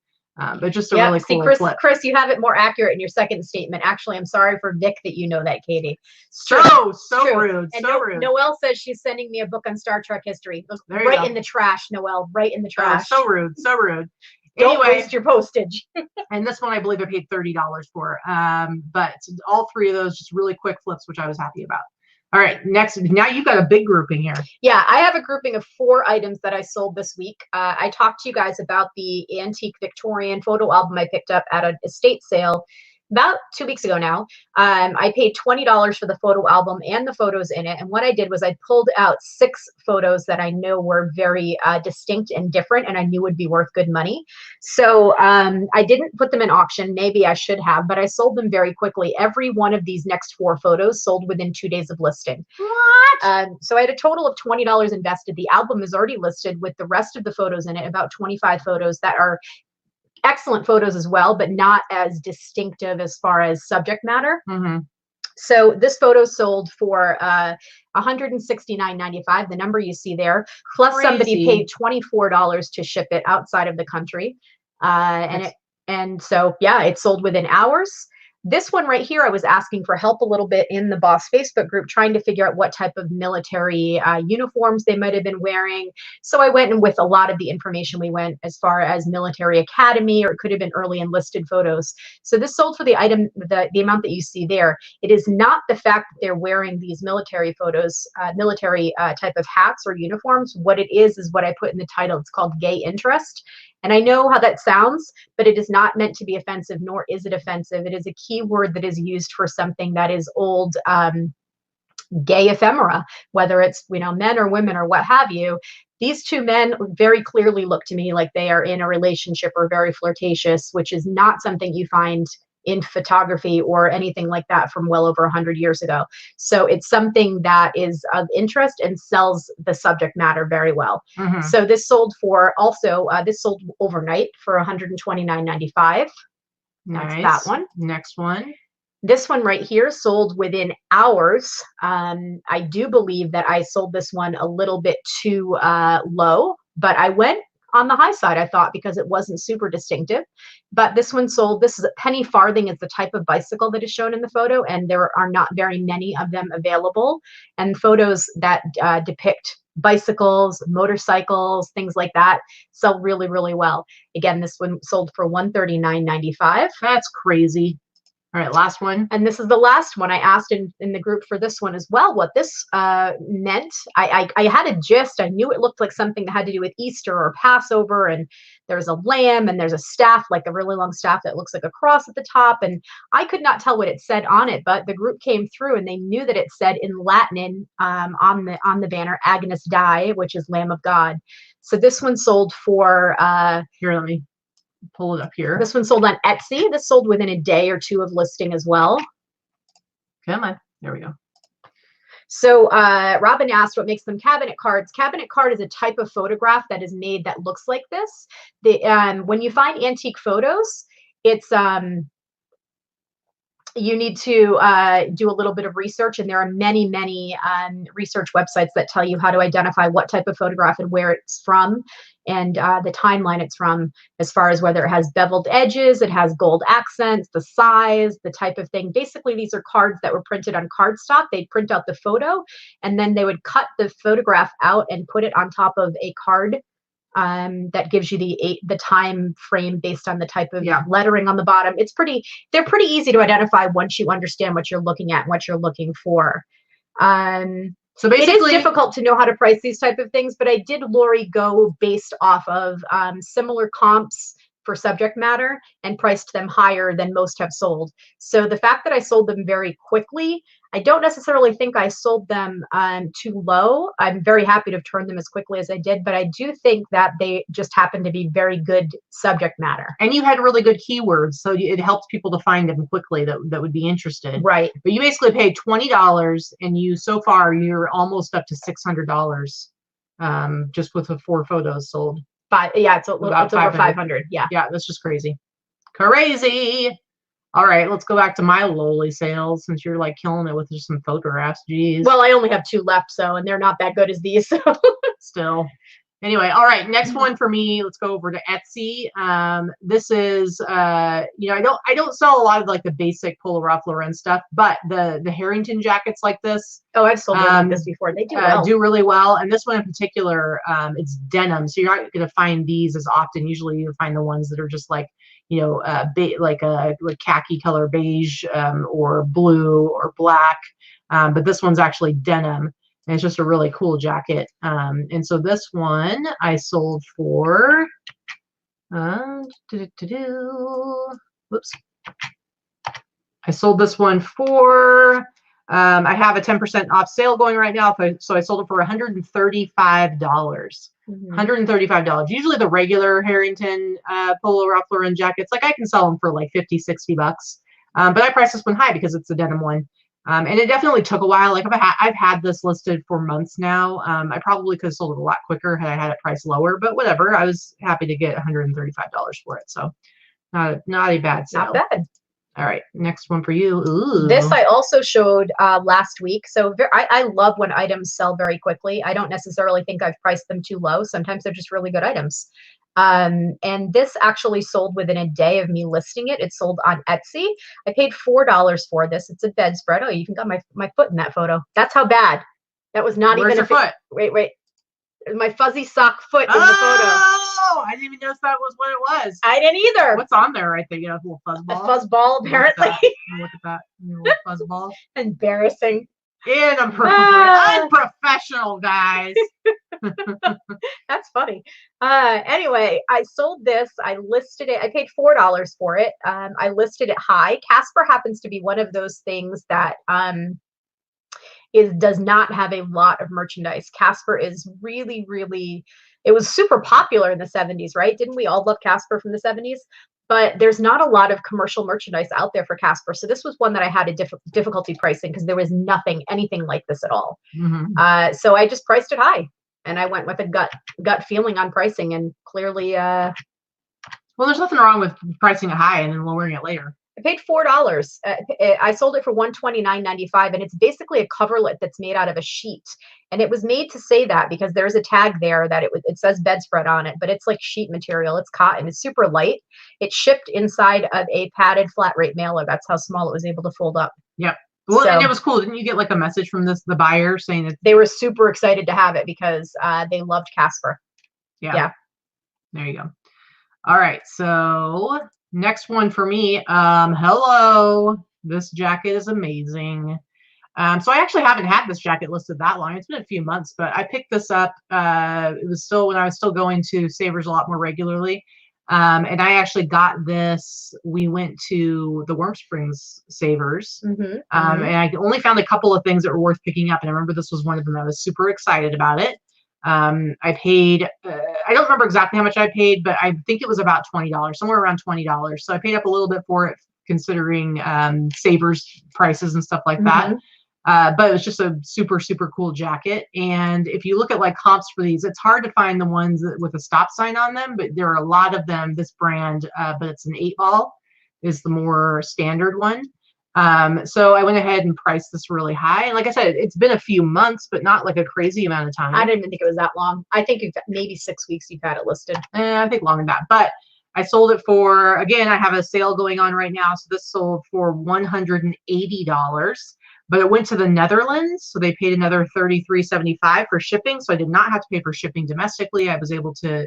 A: But just a really cool flip.
B: Chris, you have it more accurate in your second statement. Actually, I'm sorry for Vic that you know that, Katy.
A: So rude.
B: And
A: rude.
B: Noelle says she's sending me a book on Star Trek history. Right in the trash, Noelle. Right in the trash.
A: So rude.
B: Don't waste your postage.
A: And this one, I believe I paid $30 for. But all three of those just really quick flips, which I was happy about. All right, next. Now you've got a big grouping here.
B: Yeah, I have a grouping of 4 items that I sold this week. I talked to you guys about the antique Victorian photo album I picked up at an estate sale about 2 weeks ago now. I paid $20 for the photo album and the photos in it. And what I did was I pulled out 6 photos that I know were very distinct and different and I knew would be worth good money. So I didn't put them in auction. Maybe I should have, but I sold them very quickly. Every one of these next 4 photos sold within 2 days of listing.
A: What?
B: So I had a total of $20 invested. The album is already listed with the rest of the photos in it, about 25 photos that are excellent photos as well, but not as distinctive as far as subject matter.
A: Mm-hmm.
B: So this photo sold for $169.95, the number you see there, plus
A: Crazy.
B: Somebody paid $24 to ship it outside of the country. And so, yeah, it sold within hours. This one right here, I was asking for help a little bit in the Boss Facebook group, trying to figure out what type of military uniforms they might have been wearing. So I went and with a lot of the information, we went as far as military academy, or it could have been early enlisted photos. So this sold for the item, the amount that you see there. It is not the fact that they're wearing these military photos, military type of hats or uniforms. What it is what I put in the title. It's called Gay Interest. And I know how that sounds, but it is not meant to be offensive, nor is it offensive. It is a key word that is used for something that is old, gay ephemera, whether it's, men or women or what have you. These 2 men very clearly look to me like they are in a relationship or very flirtatious, which is not something you find in photography or anything like that from well over 100 years ago. So it's something that is of interest and sells the subject matter very well.
A: Mm-hmm.
B: So this sold for this sold overnight for $129.95.
A: Nice.
B: That's that one.
A: Next one.
B: This one right here sold within hours. I do believe that I sold this one a little bit too low, but I went on the high side, I thought, because it wasn't super distinctive. But this one sold. This is a penny farthing is the type of bicycle that is shown in the photo, and there are not very many of them available. And photos that depict bicycles, motorcycles, things like that sell really, really well. Again, this one sold for $139.95.
A: That's crazy. All right, last one.
B: And this is the last one. I asked in the group for this one as well what this meant. I had a gist. I knew it looked like something that had to do with Easter or Passover. And there's a lamb and there's a staff, like a really long staff that looks like a cross at the top. And I could not tell what it said on it, but the group came through and they knew that it said in Latin on the banner, Agnus Dei, which is Lamb of God. So this one sold for
A: here, let me pull it up here.
B: This one sold on Etsy. This sold within a day or 2 of listing as well.
A: Come on. There we go.
B: So Robin asked what makes them cabinet cards. Cabinet card is a type of photograph that is made that looks like this. When you find antique photos, it's you need to do a little bit of research, and there are many, many research websites that tell you how to identify what type of photograph and where it's from, and the timeline it's from, as far as whether it has beveled edges, it has gold accents, the size, the type of thing. Basically, these are cards that were printed on cardstock. They'd print out the photo, and then they would cut the photograph out and put it on top of a card that gives you the time frame based on the type of lettering on the bottom. They're pretty easy to identify once you understand what you're looking at and what you're looking for. So basically, it is difficult to know how to price these type of things, but I did, Lori, go based off of similar comps for subject matter and priced them higher than most have sold. So the fact that I sold them very quickly, I don't necessarily think I sold them too low. I'm very happy to have turned them as quickly as I did, but I do think that they just happen to be very good subject matter.
A: And you had really good keywords, so it helps people to find them quickly that would be interested.
B: Right.
A: But you basically paid $20, and so far you're almost up to $600 just with the 4 photos sold.
B: Yeah, it's over 500. Yeah.
A: Yeah, that's just crazy. Crazy. All right, let's go back to my lowly sales since you're like killing it with just some photographs. Jeez.
B: Well, I only have 2 left, and they're not that good as these. So.
A: Still. Anyway, all right, next one for me. Let's go over to Etsy. This is, I don't sell a lot of like the basic Polo Ralph Lauren stuff, but the Harrington jackets like this.
B: Oh, I've sold like this before. They
A: do really well. And this one in particular, it's denim, so you're not going to find these as often. Usually, you find the ones that are just like, like khaki color beige or blue or black. But this one's actually denim. And it's just a really cool jacket. And so this one I sold for, whoops. I sold this one for, I have a 10% off sale going right now. So I sold it for $135. $135. Usually the regular Harrington Polo Ralph Lauren jackets, like I can sell them for like 50, 60 bucks. But I priced this one high because it's a denim one. And it definitely took a while. Like I've had this listed for months now. I probably could have sold it a lot quicker had I had it priced lower, but whatever. I was happy to get $135 for it. So not a bad sale.
B: Not bad.
A: All right, next one for you. Ooh.
B: This I also showed last week. So I love when items sell very quickly. I don't necessarily think I've priced them too low. Sometimes they're just really good items. And this actually sold within a day of me listing it. It sold on Etsy. I paid $4 for this. It's a bedspread. Oh, you even got my foot in that photo. That's how bad. That was not
A: Where's
B: even
A: your foot.
B: Wait. My fuzzy sock foot in the photo.
A: Oh, I didn't even notice that was what it was.
B: I didn't either.
A: What's on there right there? You have a little fuzz ball.
B: A fuzz ball, apparently.
A: Look at that. Little fuzz ball.
B: Embarrassing.
A: Unprofessional, guys.
B: That's funny. Anyway, I sold this. I listed it. I paid $4 for it. I listed it high. Casper happens to be one of those things that does not have a lot of merchandise. Casper is really, really, it was super popular in the 70s, right? Didn't we all love Casper from the 70s? But there's not a lot of commercial merchandise out there for Casper. So this was one that I had a difficulty pricing because there was anything like this at all.
A: Mm-hmm.
B: So I just priced it high, and I went with a gut feeling on pricing, and clearly. Well,
A: there's nothing wrong with pricing it high and then lowering it later.
B: I paid $4. I sold it for $129.95, and it's basically a coverlet that's made out of a sheet. And it was made to say that because there's a tag there that it says bedspread on it, but it's like sheet material. It's cotton. It's super light. It shipped inside of a padded flat rate mailer. That's how small it was able to fold up.
A: Yep. Well, and it was cool. Didn't you get like a message from the buyer saying that
B: they were super excited to have it because they loved Casper?
A: Yeah. There you go. All right. So next one for me. Hello. This jacket is amazing. So I actually haven't had this jacket listed that long. It's been a few months, but I picked this up. It was still when I was still going to Savers a lot more regularly. And I actually got this. We went to the Warm Springs Savers, and I only found a couple of things that were worth picking up. And I remember this was one of them. I was super excited about it. I paid, I don't remember exactly how much I paid, but I think it was about $20, somewhere around $20. So I paid up a little bit for it, considering Savers prices and stuff like that. But it was just a super, super cool jacket. And if you look at like comps for these, it's hard to find the ones with a stop sign on them, but there are a lot of them, this brand, but it's an 8-ball is the more standard one. So I went ahead and priced this really high. And like I said, it's been a few months, but not like a crazy amount of time.
B: I didn't even think it was that long. I think maybe 6 weeks you've had it listed.
A: I think longer than that. But I sold it for, again, I have a sale going on right now. So this sold for $180. But it went to the Netherlands, so they paid another $33.75 for shipping. So I did not have to pay for shipping domestically. I was able to.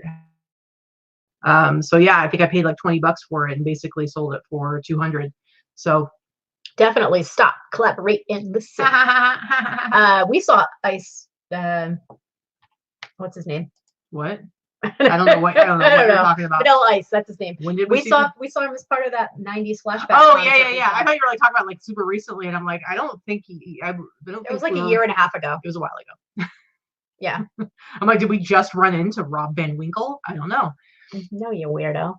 A: So yeah, I think I paid like $20 for it and basically sold it for $200. So
B: definitely stop, collaborate, and listen. We saw Ice. What's his name?
A: What? I don't know what you're talking about.
B: Vanilla Ice, that's his name.
A: When did
B: we saw him as part of that 90s flashback.
A: Oh yeah. I thought you were like talking about like super recently, and I'm like, I don't think
B: it was like a year and a half ago.
A: It was a while ago.
B: Yeah.
A: I'm like, did we just run into Rob Van Winkle? I don't know.
B: No, you weirdo.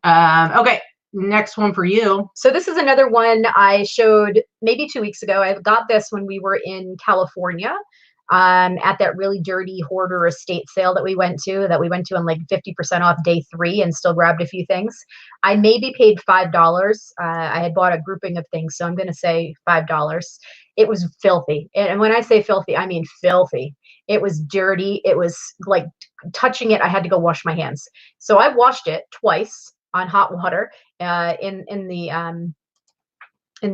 A: Okay. Next one for you.
B: So this is another one I showed maybe 2 weeks ago. I got this when we were in California, at that really dirty hoarder estate sale that we went to on like 50% off day 3 and still grabbed a few things. I maybe paid $5. I had bought a grouping of things, so I'm going to say $5. It was filthy. And when I say filthy, I mean filthy. It was dirty. It was like touching it, I had to go wash my hands. So I washed it twice on hot water in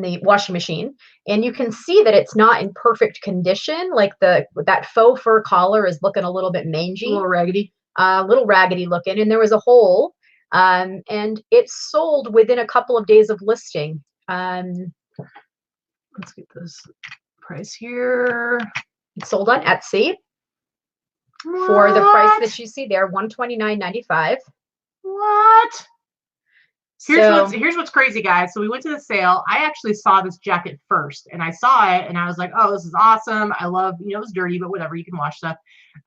B: the washing machine, and you can see that it's not in perfect condition. Like that faux fur collar is looking a little bit mangy,
A: a
B: little raggedy looking, and there was a hole, and it sold within a couple of days of listing. Let's
A: get this price here.
B: It sold on Etsy for the price that you see there, $129.95.
A: What? Here's what's crazy, guys. So we went to the sale. I actually saw this jacket first, and I saw it, and I was like, "Oh, this is awesome! I love, it was dirty, but whatever, you can wash stuff."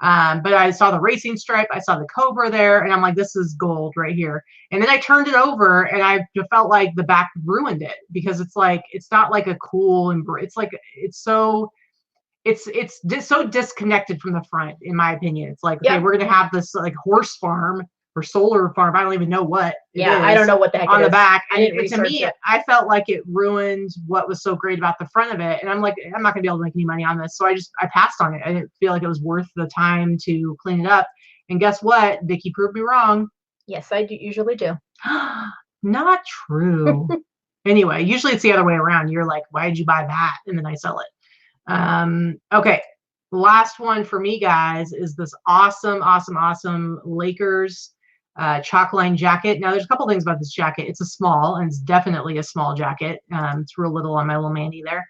A: But I saw the racing stripe, I saw the cobra there, and I'm like, "This is gold right here." And then I turned it over, and I felt like the back ruined it because it's like it's not like a cool it's like it's so disconnected from the front, in my opinion. It's like, okay, we're gonna have this like horse farm or solar farm. I don't even know what it is.
B: I don't know what the heck
A: on the back.
B: And
A: to me, I felt like it ruined what was so great about the front of it. And I'm like, I'm not gonna be able to make any money on this. So I passed on it. I didn't feel like it was worth the time to clean it up. And guess what? Vikki proved me wrong.
B: Yes, I usually do.
A: Not true. Anyway, usually it's the other way around. You're like, why did you buy that? And then I sell it. Okay. Last one for me, guys, is this awesome Lakers chalk line jacket. Now, there's a couple things about this jacket. It's a small, and it's definitely a small jacket. It's real little on my little Mandy there.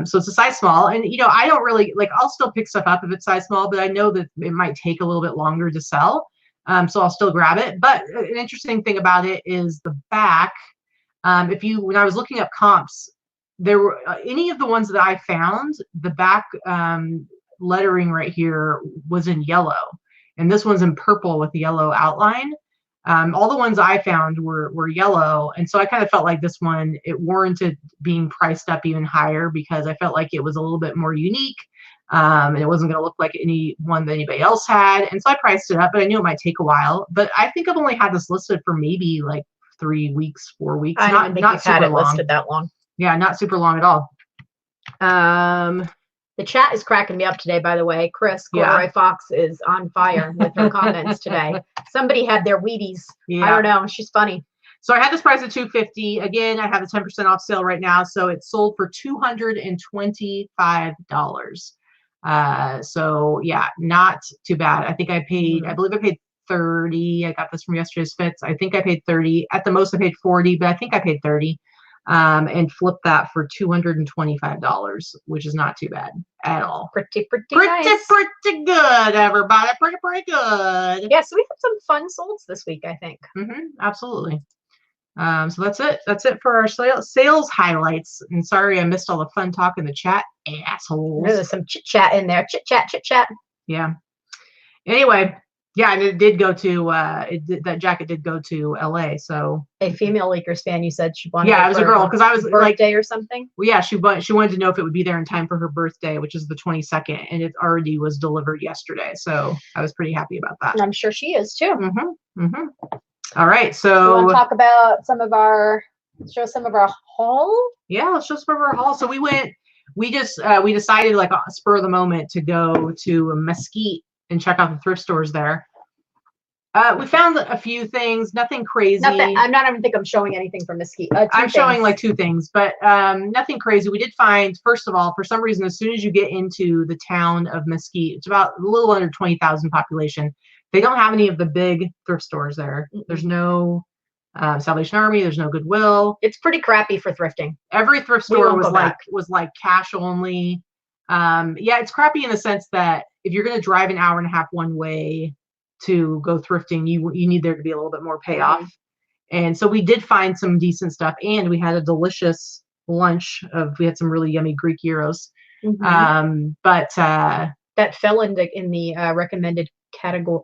A: So it's a size small, and I don't really like. I'll still pick stuff up if it's size small, but I know that it might take a little bit longer to sell. So I'll still grab it. But an interesting thing about it is the back. When I was looking up comps, there were any of the ones that I found, the back lettering right here was in yellow, and this one's in purple with the yellow outline. All the ones I found were yellow, and so I kind of felt like this one, it warranted being priced up even higher because I felt like it was a little bit more unique, and it wasn't going to look like any one that anybody else had, and so I priced it up, but I knew it might take a while. But I think I've only had this listed for maybe like 3 weeks, 4 weeks.
B: I don't think you've had it listed that long.
A: Yeah, not super long at all.
B: The chat is cracking me up today, by the way. Chris, Corey Fox is on fire with her comments today. Somebody had their Wheaties. Yeah. I don't know. She's funny.
A: So I had this price at $250. Again, I have a 10% off sale right now. So it sold for $225. So yeah, not too bad. I think I believe I paid $30. I got this from yesterday's fits. I think I paid $30. At the most I paid $40, but I think I paid $30. And flip that for $225, which is not too bad at all.
B: Pretty nice.
A: Pretty good, everybody. Pretty good.
B: Yeah, so we have some fun solds this week, I think.
A: Absolutely. So that's it. That's it for our sales highlights. And sorry I missed all the fun talk in the chat, assholes.
B: There's some chit chat in there. Chit chat.
A: Yeah. Anyway. Yeah, and it did go to that jacket did go to LA. So
B: a female Lakers fan, you said she wanted.
A: Yeah, it was a girl because I was
B: birthday or something.
A: Well, yeah, she wanted to know if it would be there in time for her birthday, which is the 22nd, and it already was delivered yesterday. So I was pretty happy about that.
B: I'm sure she is too.
A: All right, so
B: want to talk about show some of our haul.
A: Yeah, let's show some of our haul. So we decided like spur of the moment to go to Mesquite and check out the thrift stores there. We found a few things, nothing crazy.
B: I don't think I'm showing anything from Mesquite.
A: I'm showing like 2 things, but nothing crazy. We did find, first of all, for some reason, as soon as you get into the town of Mesquite, it's about a little under 20,000 population. They don't have any of the big thrift stores there. There's no Salvation Army. There's no Goodwill.
B: It's pretty crappy for thrifting.
A: Every thrift store was like cash only. Yeah, it's crappy in the sense that if you're going to drive an hour and a half one way to go thrifting, you need there to be a little bit more payoff. And so we did find some decent stuff, and we had a delicious lunch we had some really yummy Greek gyros. But
B: that fell in the recommended category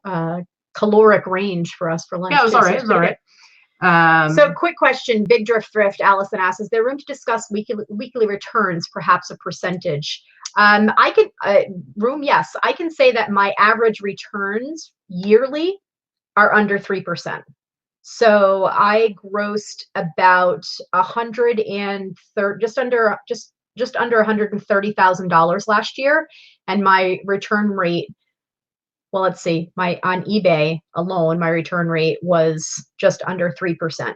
B: caloric range for us for lunch.
A: Yeah, it was all right. It was all right.
B: So quick question, Big Thrift, Allison asks, is there room to discuss weekly returns, perhaps a percentage? I can, yes, I can say that my average returns yearly are under 3%. So I grossed about just under $130,000 last year, and my return rate, well, let's see, on eBay alone, my return rate was just under 3%.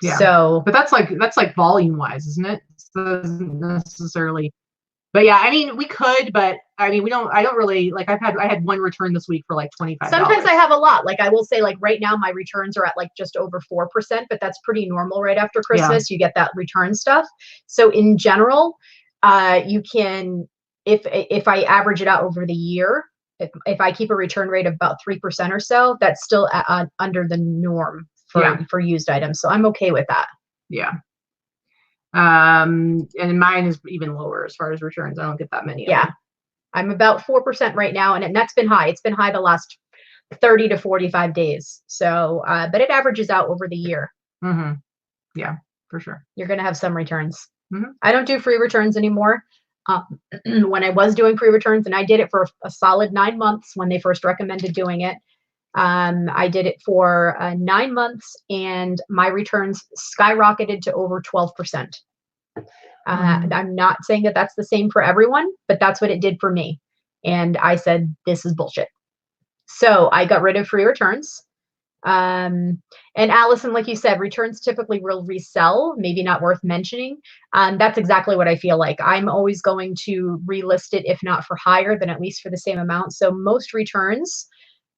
A: Yeah.
B: So,
A: but that's like volume wise, isn't it? So it doesn't necessarily. But yeah, I mean, we could, but I mean, I don't really like. I had one return this week for like $25.
B: Sometimes I have a lot. Like I will say, like right now, my returns are at like just over 4%, but that's pretty normal right after Christmas. Yeah. You get that return stuff. So in general, you can, if I average it out over the year, if I keep a return rate of about 3% or so, that's still under the norm for used items. So I'm okay with that.
A: Yeah. And mine is even lower as far as returns. I don't get that many.
B: Yeah. I'm about 4% right now. And that's been high. It's been high the last 30 to 45 days. So, but it averages out over the year.
A: Mm-hmm. Yeah, for sure.
B: You're going to have some returns.
A: Mm-hmm.
B: I don't do free returns anymore. When I was doing free returns, and I did it for a solid 9 months when they first recommended doing it. I did it for 9 months, and my returns skyrocketed to over 12%. I'm not saying that that's the same for everyone, but that's what it did for me. And I said, this is bullshit. So I got rid of free returns. And Allison, like you said, returns typically will resell, maybe not worth mentioning. That's exactly what I feel like. I'm always going to relist it, if not for higher, then at least for the same amount. So most returns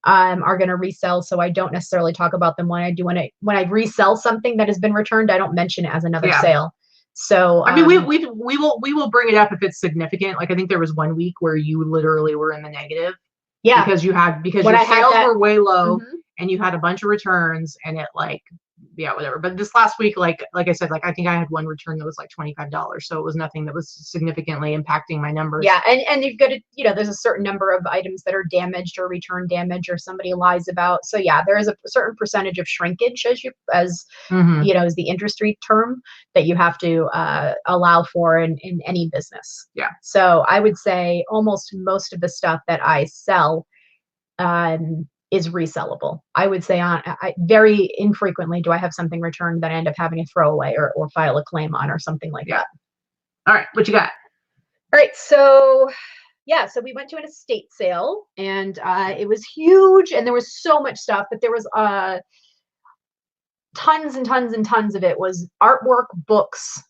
B: are going to resell. So I don't necessarily talk about them when I resell something that has been returned. I don't mention it as another sale. So
A: I mean, we will bring it up if it's significant. Like I think there was one week where you literally were in the negative.
B: Yeah,
A: because your sales were way low, and you had a bunch of returns, and it whatever. But this last week, like I said, like I think I had one return that was like $25, so it was nothing that was significantly impacting my numbers.
B: Yeah, and you've got to, there's a certain number of items that are damaged or return damage or somebody lies about. So yeah, there is a certain percentage of shrinkage as the industry term that you have to allow for in any business.
A: Yeah.
B: So I would say almost most of the stuff that I sell is resellable. I would say very infrequently do I have something returned that I end up having to throw away or file a claim on or something like that.
A: All right, what you got?
B: All right, so so we went to an estate sale, and it was huge, and there was so much stuff, but there was tons and tons and tons of it was artwork, books,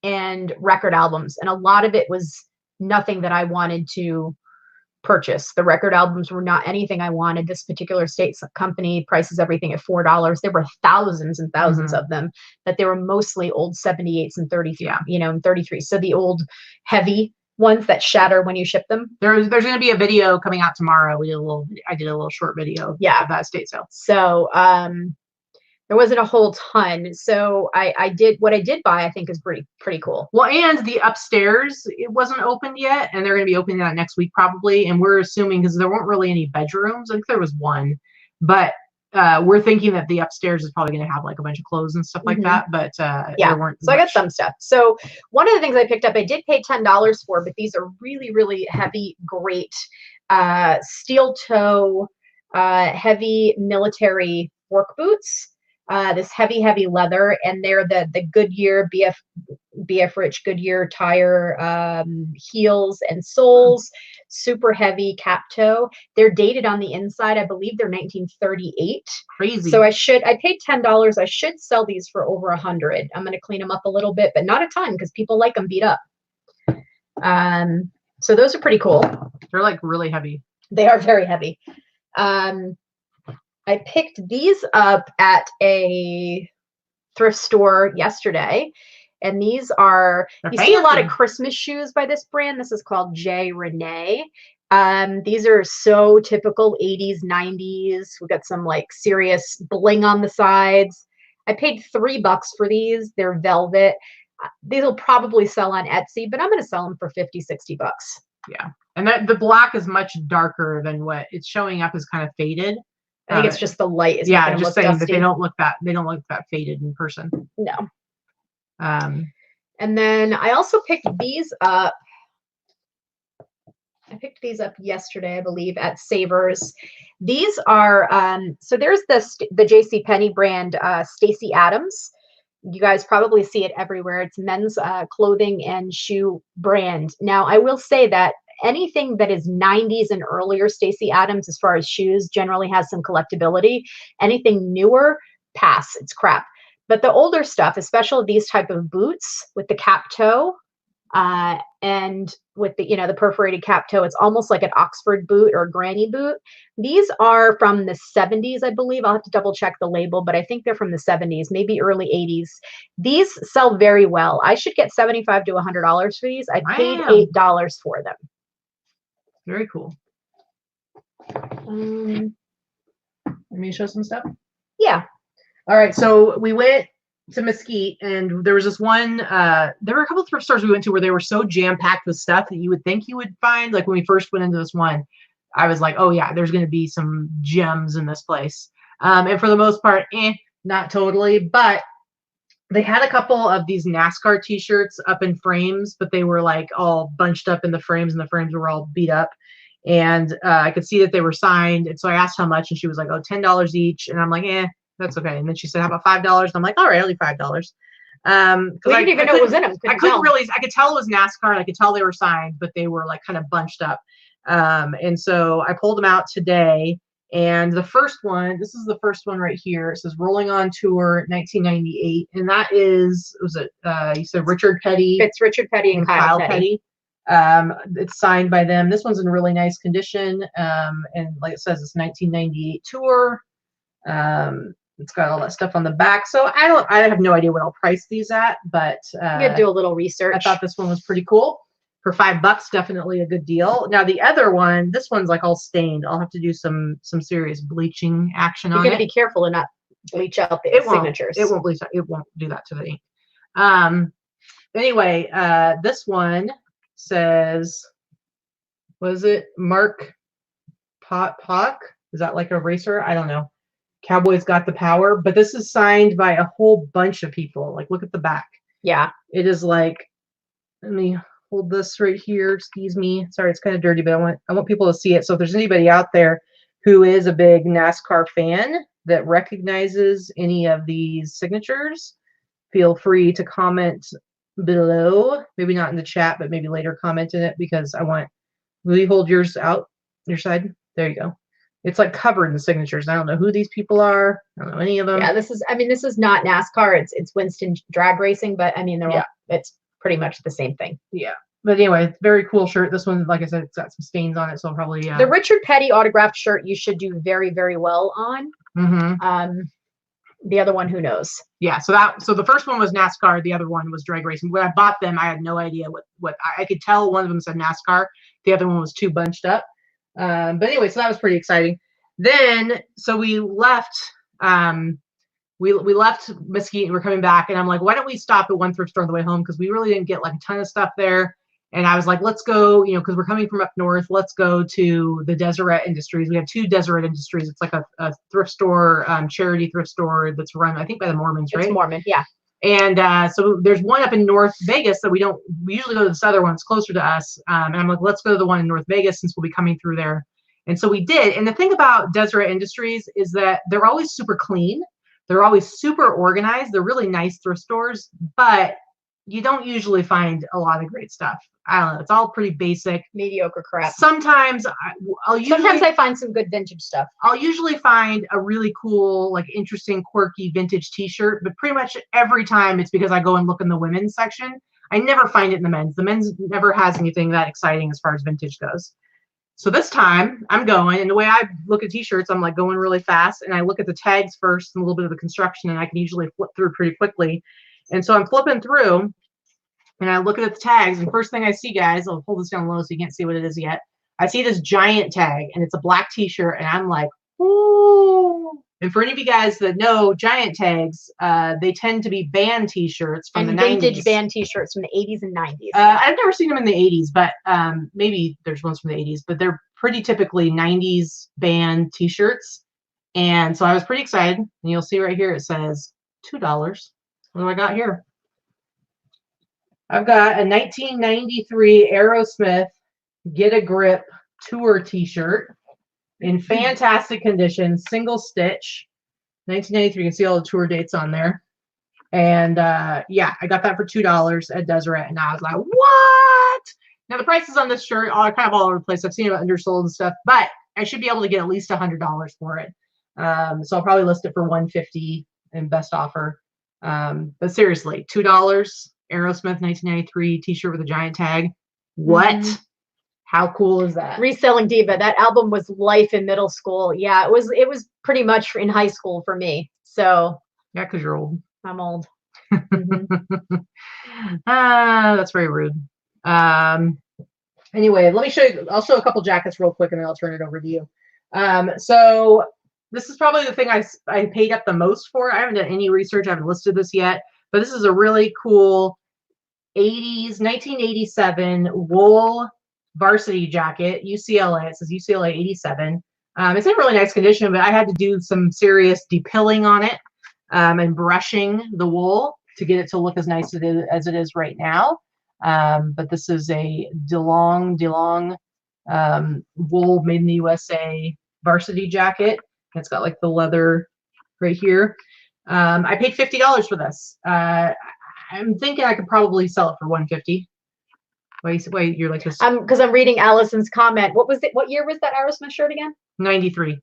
B: and record albums, and a lot of it was nothing that I wanted to purchase. The record albums were not anything I wanted. This particular estate company prices everything at $4. There were thousands and thousands of them, but they were mostly old 78s and 33, and 33. So the old heavy ones that shatter when you ship them.
A: There's going to be a video coming out tomorrow. I did a little short video of that estate sale.
B: So there wasn't a whole ton. So what I did buy, I think, is pretty cool.
A: Well, and the upstairs, it wasn't opened yet, and they're going to be opening that next week probably. And we're assuming, because there weren't really any bedrooms, I think there was one, but we're thinking that the upstairs is probably going to have like a bunch of clothes and stuff like that. But there weren't.
B: So I got some stuff. So one of the things I picked up, I did pay $10 for, but these are really, really heavy, great steel toe, heavy military work boots. This heavy leather, and they're the Goodyear BF Rich Goodyear tire heels and soles, super heavy cap toe. They're dated on the inside. I believe they're 1938.
A: Crazy.
B: So I paid $10. I should sell these for over $100. I'm going to clean them up a little bit, but not a ton because people like them beat up. So those are pretty cool.
A: They're like really heavy.
B: They are very heavy. I picked these up at a thrift store yesterday, and these are, you see a lot of Christmas shoes by this brand. This is called J. Renee, These are so typical 80s, 90s. We got some like serious bling on the sides. I paid $3 for these. They're velvet. These will probably sell on Etsy, but I'm going to sell them for 50, 60 bucks.
A: Yeah. And that the black is much darker than what it's showing up as kind of faded.
B: I think it's just the light is
A: yeah,
B: making them
A: just
B: look
A: saying
B: dusty.
A: that they don't look that faded in person.
B: No.
A: And
B: then I also picked these up. I picked these up yesterday, I believe, at Savers. These are so there's the JCPenney brand Stacy Adams. You guys probably see it everywhere. It's men's clothing and shoe brand. Now, I will say that anything that is 90s and earlier Stacy Adams, as far as shoes, generally has some collectability. Anything newer, pass. It's crap. But the older stuff, especially these type of boots with the cap toe, and with the, the perforated cap toe, it's almost like an Oxford boot or a granny boot. These are from the 70s, I believe. I'll have to double check the label, but I think they're from the 70s, maybe early 80s. These sell very well. I should get $75 to $100 for these. I paid $8 for them.
A: Very cool. Let me show some stuff.
B: Yeah.
A: All right. So we went to Mesquite, and there was this one, there were a couple of thrift stores we went to where they were so jam-packed with stuff that you would think you would find. Like when we first went into this one, I was like, oh yeah, there's going to be some gems in this place. And for the most part, not totally, but they had a couple of these NASCAR t-shirts up in frames, but they were like all bunched up in the frames, and the frames were all beat up. And I could see that they were signed. And so I asked how much, and she was like, oh, $10 each. And I'm like, that's okay. And then she said, how about $5? And I'm like, all right, I'll leave $5.
B: We didn't even know what was in them.
A: I could tell it was NASCAR, and I could tell they were signed, but they were like kind of bunched up. And so I pulled them out today. And the first one, this is the first one right here. It says Rolling on Tour 1998. And that is, you said Richard Petty.
B: It's Richard Petty and Kyle Petty.
A: It's signed by them. This one's in really nice condition. And like it says, it's 1998 tour. It's got all that stuff on the back. So I have no idea what I'll price these at, but
B: you could do a little research.
A: I thought this one was pretty cool. For $5, definitely a good deal. Now the other one, this one's like all stained. I'll have to do some serious bleaching action on it.
B: You're going to be careful to not bleach out the signatures.
A: It won't bleach. It won't do that to the ink. Anyway, this one says, what is it? Mark Pock? Is that like a racer? I don't know. Cowboys Got the Power. But this is signed by a whole bunch of people. Like, look at the back.
B: Yeah.
A: It is like, let me hold this right here. Excuse me. Sorry, it's kind of dirty, but I want people to see it. So if there's anybody out there who is a big NASCAR fan that recognizes any of these signatures, feel free to comment below. Maybe not in the chat, but maybe later comment in it, because will you hold yours out, your side? There you go. It's like covered in signatures. I don't know who these people are. I don't know any of them.
B: Yeah, this is not NASCAR. It's Winston drag racing, but I mean, it's pretty much the same thing.
A: Yeah. But anyway, very cool shirt. This one, like I said, it's got some stains on it, so probably
B: the Richard Petty autographed shirt you should do very, very well on.
A: Mm-hmm.
B: The other one, who knows?
A: Yeah. So the first one was NASCAR. The other one was drag racing. When I bought them, I had no idea what I could tell. One of them said NASCAR. The other one was too bunched up. But anyway, so that was pretty exciting. Then, so we left. We left Mesquite, and we're coming back, and I'm like, why don't we stop at one thrift store on the way home, because we really didn't get like a ton of stuff there. And I was like, let's go, because we're coming from up north, let's go to the Deseret Industries. We have two Deseret Industries. It's like a thrift store, charity thrift store that's run, I think, by the Mormons, right?
B: It's Mormon, yeah.
A: And so there's one up in North Vegas that we usually go to this other one. It's closer to us. And I'm like, let's go to the one in North Vegas, since we'll be coming through there. And so we did. And the thing about Deseret Industries is that they're always super clean. They're always super organized. They're really nice thrift stores, but you don't usually find a lot of great stuff. I don't know. It's all pretty basic,
B: mediocre crap.
A: Sometimes I
B: find some good vintage stuff.
A: I'll usually find a really cool, like interesting, quirky vintage t-shirt, but pretty much every time it's because I go and look in the women's section. I never find it in the men's. The men's never has anything that exciting as far as vintage goes. So this time I'm going, and the way I look at t-shirts, I'm like going really fast, and I look at the tags first and a little bit of the construction, and I can usually flip through pretty quickly. And so I'm flipping through, and I look at the tags, and first thing I see, guys, I'll pull this down low so you can't see what it is yet. I see this giant tag, and it's a black t-shirt, and I'm like, ooh. And for any of you guys that know giant tags, they tend to be band t-shirts from
B: and
A: the 90s.
B: Vintage band t-shirts from the 80s and 90s.
A: I've never seen them in the 80s, but maybe there's ones from the 80s, but they're pretty typically 90s band t-shirts. And so I was pretty excited. And you'll see right here, it says $2. What do I got here? I've got a 1993 Aerosmith Get a Grip tour t-shirt in fantastic condition, single stitch, 1993. You can see all the tour dates on there. And yeah, I got that for $2 at Deseret, and I was like, what? Now the prices on this shirt are kind of all over the place. I've seen it undersold and stuff, but I should be able to get at least $100 for it. So I'll probably list it for $150 in best offer. But seriously, $2 Aerosmith 1993 t-shirt with a giant tag. What? How cool is that?
B: Reselling Diva. That album was life in middle school. Yeah, it was pretty much in high school for me. So
A: yeah, because you're old.
B: I'm old.
A: That's very rude. Anyway, let me show you. I'll show a couple jackets real quick, and then I'll turn it over to you. So this is probably the thing I paid up the most for. I haven't done any research. I haven't listed this yet, but this is a really cool 1987 wool varsity jacket, UCLA. It says UCLA 87. It's in really nice condition, but I had to do some serious depilling on it and brushing the wool to get it to look as nice as it is right now. But this is a DeLong wool made in the USA varsity jacket. It's got like the leather right here. I paid $50 for this. I'm thinking I could probably sell it for $150. Wait, you're like this.
B: Because I'm reading Allison's comment. What year was that Aerosmith shirt again?
A: 93.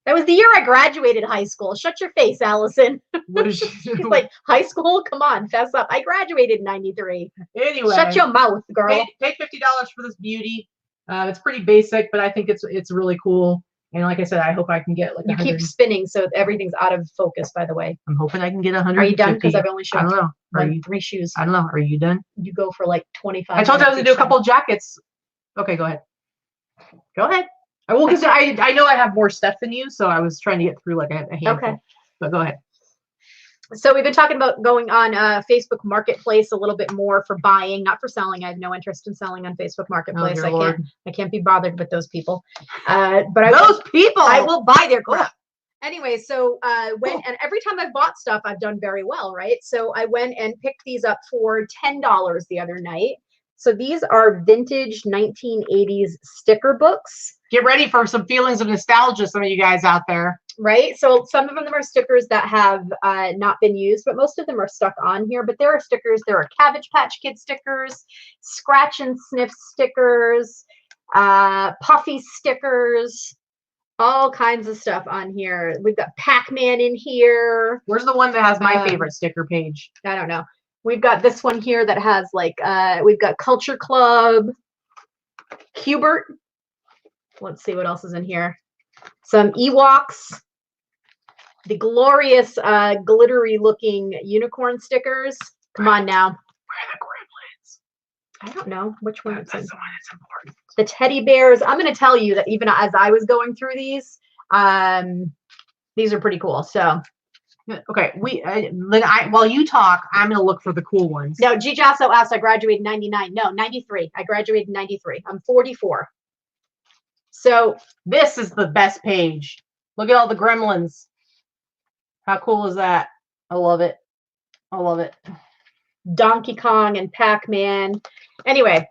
B: That was the year I graduated high school. Shut your face, Allison.
A: What is she?
B: She's like, high school? Come on, fess up. I graduated in 93.
A: Anyway.
B: Shut your mouth, girl.
A: Paid $50 for this beauty. It's pretty basic, but I think it's really cool. And like I said, I hope I can get like.
B: You keep spinning, so everything's out of focus. By the way,
A: I'm hoping I can get 100.
B: Are you done? Because I've only shown.
A: I don't know.
B: 3 shoes.
A: I don't know. Are you done?
B: You go for like 25.
A: I told you I was gonna do a couple jackets. Okay, go ahead. Go ahead. Well, because I know I have more stuff than you, so I was trying to get through like a handful.
B: Okay.
A: But go ahead.
B: So we've been talking about going on Facebook Marketplace a little bit more for buying, not for selling. I have no interest in selling on Facebook Marketplace.
A: Oh,
B: I can't be bothered with those people. But I will buy their crap. Anyway, so and every time I've bought stuff, I've done very well, right? So I went and picked these up for $10 the other night. So these are vintage 1980s sticker books.
A: Get ready for some feelings of nostalgia, some of you guys out there.
B: Right. So some of them are stickers that have not been used, but most of them are stuck on here. But there are stickers. There are Cabbage Patch Kid stickers, Scratch and Sniff stickers, Puffy stickers, all kinds of stuff on here. We've got Pac-Man in here.
A: Where's the one that has my favorite sticker page?
B: I don't know. We've got this one here that has like, we've got Culture Club, Hubert. Let's see what else is in here. Some Ewoks, the glorious glittery looking unicorn stickers. Come on now.
A: Where are the gremlins?
B: I don't know which one.
A: That's the one that's important.
B: The teddy bears. I'm going to tell you that even as I was going through these are pretty cool. So.
A: Okay, while you talk, I'm going to look for the cool ones.
B: No, G. Jasso asked, I graduated in 99. No, 93. I graduated in 93. I'm 44. So
A: this is the best page. Look at all the gremlins. How cool is that? I love it. I love it.
B: Donkey Kong and Pac-Man. Anyway,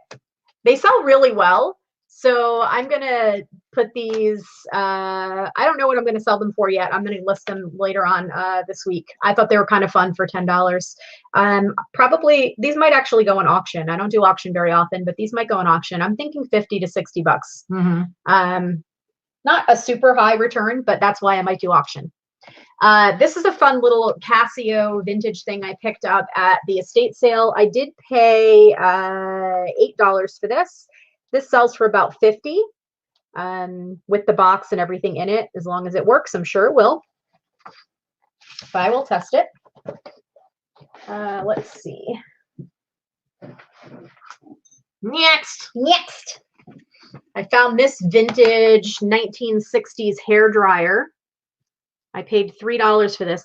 B: they sell really well. So I'm going to put these, I don't know what I'm going to sell them for yet. I'm going to list them later on this week. I thought they were kind of fun for $10. Probably, these might actually go on auction. I don't do auction very often, but these might go on auction. I'm thinking $50 to $60. Not a super high return, but that's why I might do auction. This is a fun little Casio vintage thing I picked up at the estate sale. I did pay $8 for this. This sells for about $50 with the box and everything in it. As long as it works, I'm sure it will. But I will test it. Let's see.
A: Next.
B: I found this vintage 1960s hair dryer. I paid $3 for this.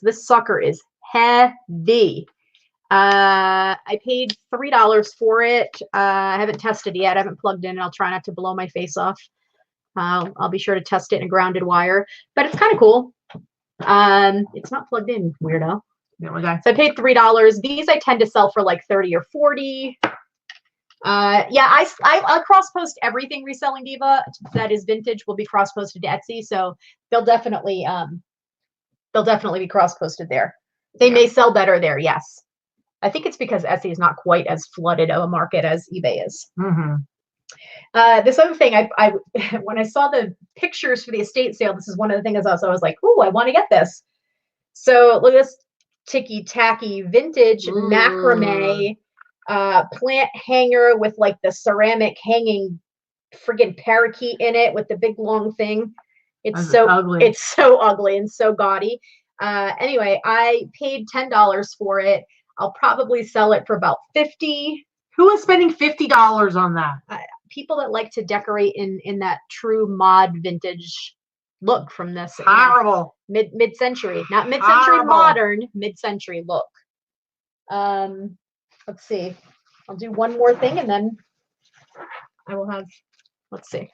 B: This sucker is heavy. I paid $3 for it. I haven't tested it yet. I haven't plugged in, and I'll try not to blow my face off. I'll be sure to test it in a grounded wire, but it's kind of cool. It's not plugged in, weirdo. So I paid $3. These I tend to sell for like 30 or 40. Yeah, I'll cross post everything Reselling Diva that is vintage will be cross posted to Etsy, so they'll definitely be cross posted there. They may sell better there, yes. I think it's because Etsy is not quite as flooded of a market as eBay is. This other thing, I when I saw the pictures for the estate sale, this is one of the things I was like, oh, I want to get this. So look at this ticky tacky vintage macrame plant hanger with like the ceramic hanging friggin' parakeet in it with the big long thing. It's so ugly. It's so ugly and so gaudy. Anyway, I paid $10 for it. I'll probably sell it for about $50.
A: Who is spending $50 on that?
B: People that like to decorate in that true mod vintage look from this.
A: Horrible.
B: Mid-century, not mid-century modern, mid-century look. Let's see. I'll do one more thing and then I will have, let's see.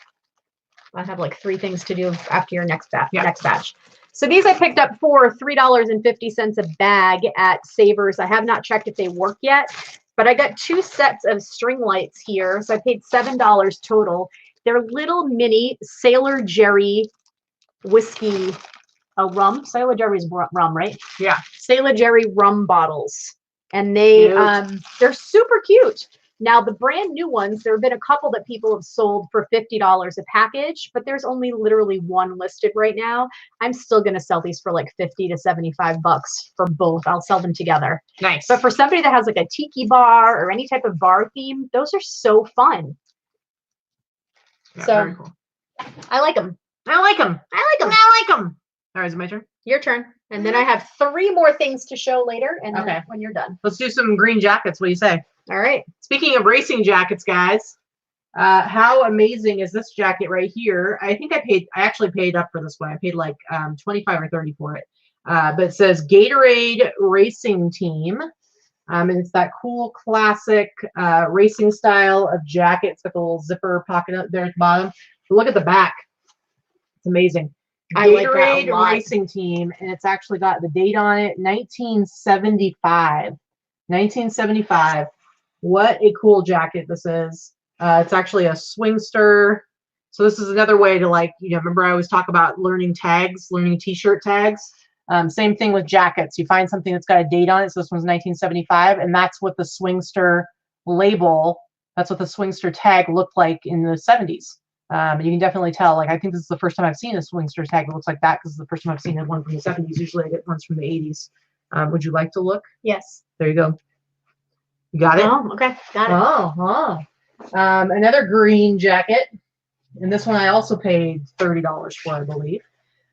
B: I have like 3 things to do after your next batch. So these I picked up for $3.50 a bag at Savers. I have not checked if they work yet, but I got 2 sets of string lights here. So I paid $7 total. They're little mini Sailor Jerry whiskey rum. Sailor Jerry's rum, right? Yeah. Sailor Jerry rum bottles. And they're super cute. Now, the brand new ones, there have been a couple that people have sold for $50 a package, but there's only literally 1 listed right now. I'm still going to sell these for like $50 to $75 for both. I'll sell them together. Nice. But for somebody that has like a tiki bar or any type of bar theme, those are so fun. Yeah, so very cool. I like them. I like them. I like them. I like them. All right, is it my turn? Your turn. And then I have 3 more things to show later. And then when you're done. Let's do some green jackets. What do you say? All right. Speaking of racing jackets, guys, how amazing is this jacket right here? I think I actually paid up for this one. I paid like 25 or 30 for it. But it says Gatorade Racing Team. And it's that cool classic racing style of jacket. It's got the little zipper pocket up there at the bottom. But look at the back. It's amazing. Gatorade Racing Team, and it's actually got the date on it, 1975. 1975. What a cool jacket this is. It's actually a swingster. So this is another way to, like, remember I always talk about learning tags, learning t-shirt tags. Same thing with jackets. You find something that's got a date on it. So this one's 1975, and that's what the swingster label, that's what the swingster tag looked like in the 70s. And you can definitely tell, like, I think this is the first time I've seen a swingster tag that looks like that, because it's the first time I've seen one from the 70s. Usually I get ones from the 80s. Would you like to look? Yes. There you go. You got it? Oh, okay. Got it. Another green jacket. And this one I also paid $30 for, I believe.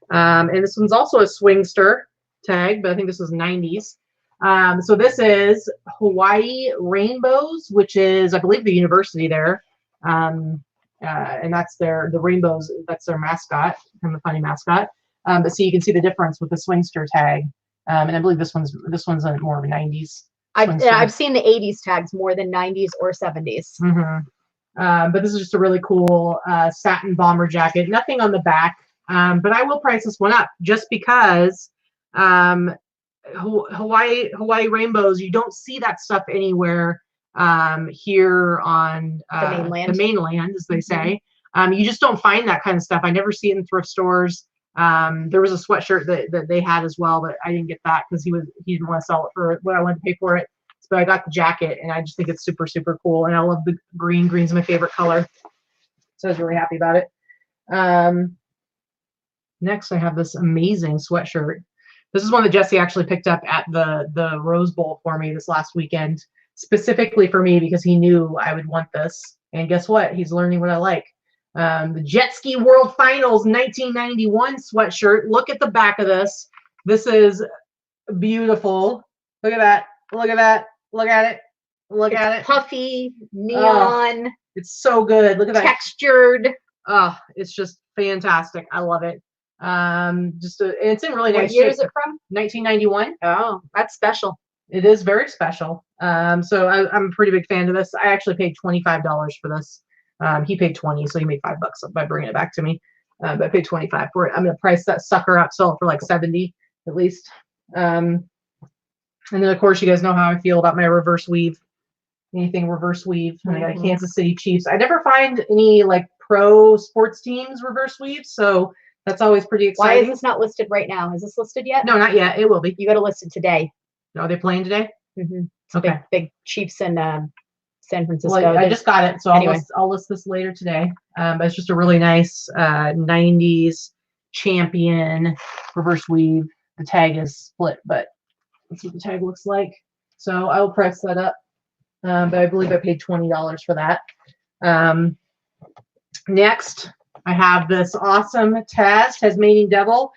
B: And this one's also a swingster tag, but I think this was 90s. So this is Hawaii Rainbows, which is, I believe, the university there. And that's the Rainbows, that's their mascot, kind of a funny mascot. But so you can see the difference with the swingster tag. And I believe this one's more of a 90s. I've seen the 80s tags more than 90s or 70s. But this is just a really cool satin bomber jacket. Nothing on the back, but I will price this one up just because Hawaii Rainbows, you don't see that stuff anywhere here on the mainland, as they say. You just don't find that kind of stuff. I never see it in thrift stores. There was a sweatshirt that they had as well, but I didn't get that because he didn't want to sell it for what I wanted to pay for it. But I got the jacket, and I just think it's super, super cool. And I love the green. Green's my favorite color. So I was really happy about it. Next, I have this amazing sweatshirt. This is one that Jesse actually picked up at the Rose Bowl for me this last weekend, specifically for me because he knew I would want this. And guess what? He's learning what I like. The Jet Ski World Finals 1991 sweatshirt. Look at the back of this. This is beautiful. Look at that. Look at that. Look at it.
A: Look
B: It's
A: at it.
B: puffy, neon.
A: It's so good. Look at that.
B: Textured.
A: Oh, it's just fantastic. I love it. It's in really nice
B: What year
A: shape.
B: is it from?
A: 1991.
B: Oh, that's special.
A: It is very special. So I'm a pretty big fan of this. I actually paid $25 for this. He paid 20, so he made $5 by bringing it back to me. But I paid 25 for it. I'm gonna price that sucker up, sell it for like 70 at least. And then of course you guys know how I feel about my reverse weave. Anything reverse weave. And I got a Kansas City Chiefs. I never find any like pro sports teams reverse weave, so that's always pretty exciting.
B: Why is this not listed right now? Is this listed yet?
A: No, not yet. It will be.
B: You got to list it today.
A: Are they playing today?
B: Okay. Big Chiefs in San Francisco.
A: Well, I just got it, so anyway. I'll list this later today. But it's just a really nice 90s champion reverse weave. The tag is split, but let's see what the tag looks like. So I will price that up. But I believe I paid $20 for that. Next, I have this awesome Tasmanian Devil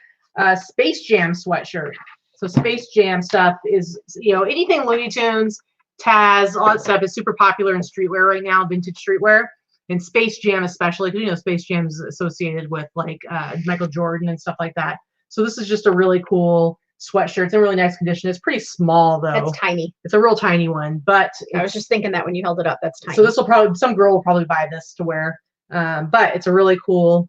A: Space Jam sweatshirt. So Space Jam stuff is, anything Looney Tunes, Taz, all that stuff is super popular in streetwear right now, vintage streetwear. And Space Jam especially, because, Space Jam is associated with, like, Michael Jordan and stuff like that. So this is just a really cool sweatshirt. It's in really nice condition. It's pretty small, though.
B: It's tiny.
A: It's a real tiny one. But
B: I was just thinking that when you held it up, that's tiny.
A: So this will probably, some girl will probably buy this to wear. But it's a really cool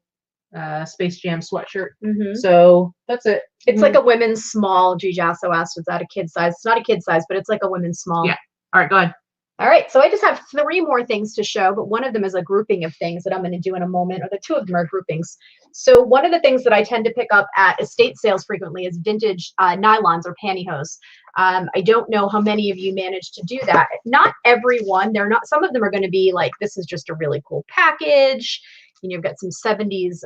A: Space Jam sweatshirt. So that's it.
B: It's like a women's small. Gigi also asked, is that a kid size? It's not a kid size, but it's like a women's small.
A: Yeah. All right, go ahead.
B: All right, so I just have 3 more things to show, but one of them is a grouping of things that I'm going to do in a moment, or the 2 of them are groupings. So one of the things that I tend to pick up at estate sales frequently is vintage nylons or pantyhose. I don't know how many of you manage to do that. Not everyone. They're not. Some of them are going to be like, this is just a really cool package. You've got some 70s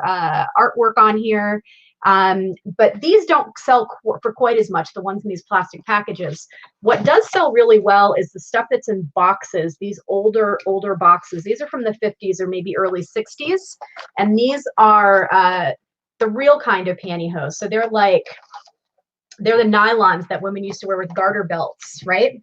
B: artwork on here. But these don't sell for quite as much, the ones in these plastic packages. What does sell really well is the stuff that's in boxes, these older boxes. These are from the 50s or maybe early 60s. And these are the real kind of pantyhose. So they're the nylons that women used to wear with garter belts, right?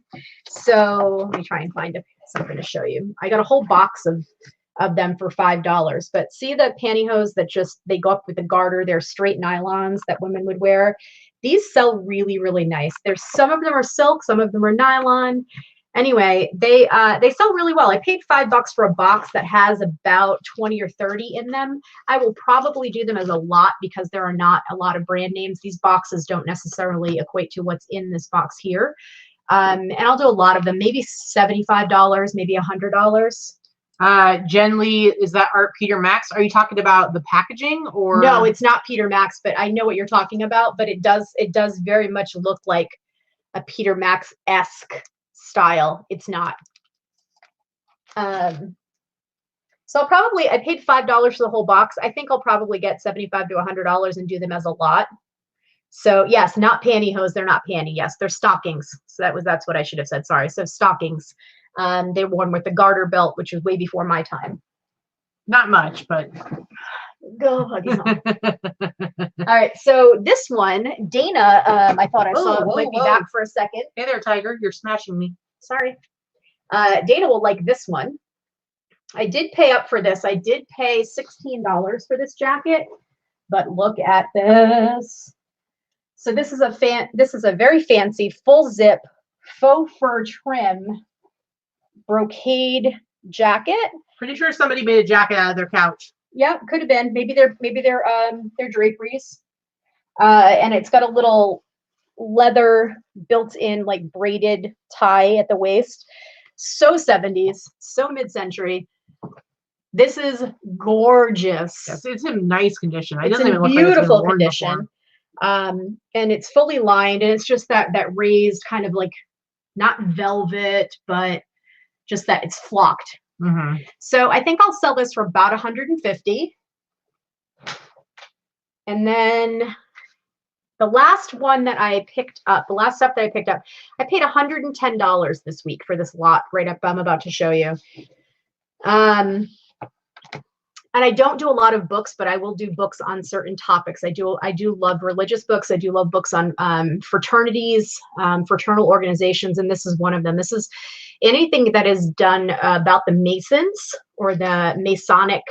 B: So let me try and find something to show you. I got a whole box of them for $5. But see the pantyhose that they go up with the garter, they're straight nylons that women would wear. These sell really, really nice. Some of them are silk, some of them are nylon. Anyway, they sell really well. I paid $5 for a box that has about 20 or 30 in them. I will probably do them as a lot because there are not a lot of brand names. These boxes don't necessarily equate to what's in this box here. And I'll do a lot of them, maybe $75, maybe $100.
A: Jen Lee, is that Art Peter Max? Are you talking about the packaging or?
B: No, it's not Peter Max, but I know what you're talking about. But it does very much look like a Peter Max-esque style. It's not. So I paid $5 for the whole box. I think I'll probably get $75 to $100 and do them as a lot. So yes, not pantyhose. They're not panty. Yes, they're stockings. So that's what I should have said. Sorry. So stockings. They're worn with the garter belt, which was way before my time.
A: Not much, but
B: go huggies on. All right, so this one, Dana, I thought I saw might be back for a second.
A: Hey there, Tiger. You're smashing me.
B: Sorry. Dana will like this one. I did pay up for this. I did pay $16 for this jacket, but look at this. So this is a very fancy full zip faux fur trim brocade jacket.
A: Pretty sure somebody made a jacket out of their couch.
B: Yeah, could have been. Maybe they're draperies. And it's got a little leather built-in like braided tie at the waist. So 70s, so mid-century. This is gorgeous.
A: Yes, it's in nice condition.
B: It's in beautiful condition. And it's fully lined, and it's just that raised kind of like not velvet, but just that it's flocked. So I think I'll sell this for about $150. And then the last one that I picked up, the last stuff that I picked up, I paid $110 this week for this lot right up I'm about to show you. And I don't do a lot of books, but I will do books on certain topics. I do love religious books. I do love books on fraternities, fraternal organizations, and this is one of them. anything that is done about the Masons or the Masonic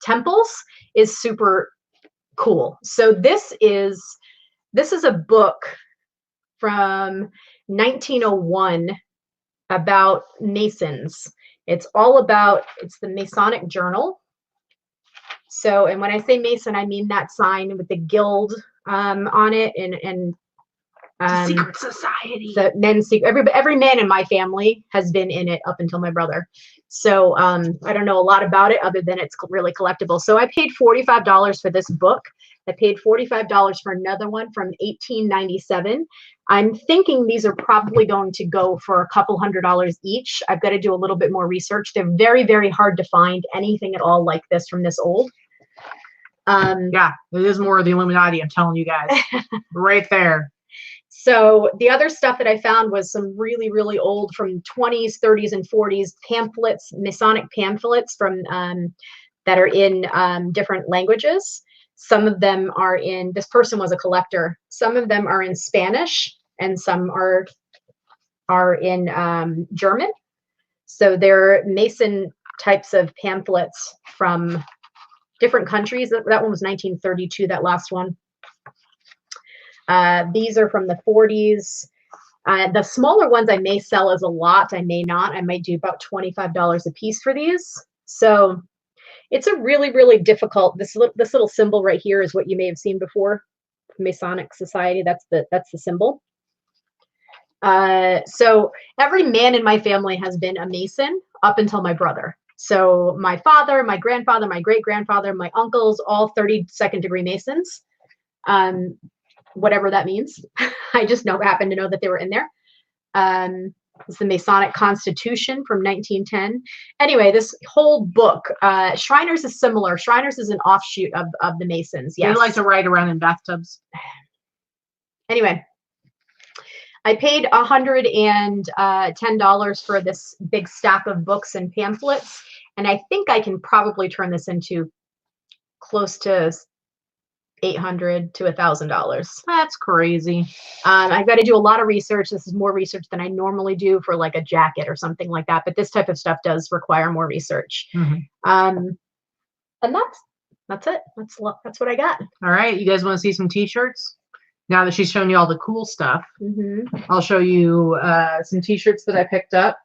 B: temples is super cool. So this is a book from 1901 about Masons. It's the Masonic Journal. So, and when I say Mason, I mean that sign with the guild on it, and
A: secret society.
B: The men's secret. Every man in my family has been in it up until my brother. So I don't know a lot about it other than it's really collectible. So I paid $45 for this book. I paid $45 for another one from 1897. I'm thinking these are probably going to go for a couple $100 each. I've got to do a little bit more research. They're very, very hard to find anything at all like this from this old.
A: Yeah, it is more of the Illuminati, I'm telling you guys. Right there.
B: So the other stuff that I found was some really, really old from 20s, 30s, and 40s pamphlets, Masonic pamphlets from that are in different languages. Some of them are in, this person was a collector. Some of them are in Spanish and some are in German. So they're Mason types of pamphlets from different countries. That one was 1932, that last one. These are from the 40s. The smaller ones I may sell as a lot. I may not. I might do about $25 a piece for these. So it's a really, really difficult. This little symbol right here is what you may have seen before. Masonic Society. That's the symbol. So every man in my family has been a Mason up until my brother. So my father, my grandfather, my great-grandfather, my uncles, all 32nd degree Masons. Whatever that means. I just happen to know that they were in there. It's the Masonic Constitution from 1910. Anyway, this whole book, Shriners is similar. Shriners is an offshoot of the Masons. Yes.
A: They like to ride around in bathtubs.
B: Anyway, I paid $110 for this big stack of books and pamphlets, and I think I can probably turn this into close to $800 to $1,000.
A: That's crazy.
B: I've got to do a lot of research. This is more research than I normally do for like a jacket or something like that. But this type of stuff does require more research.
A: Mm-hmm.
B: And that's it. That's what I got.
A: All right. You guys want to see some t-shirts? Now that she's shown you all the cool stuff, I'll show you some t-shirts that I picked up.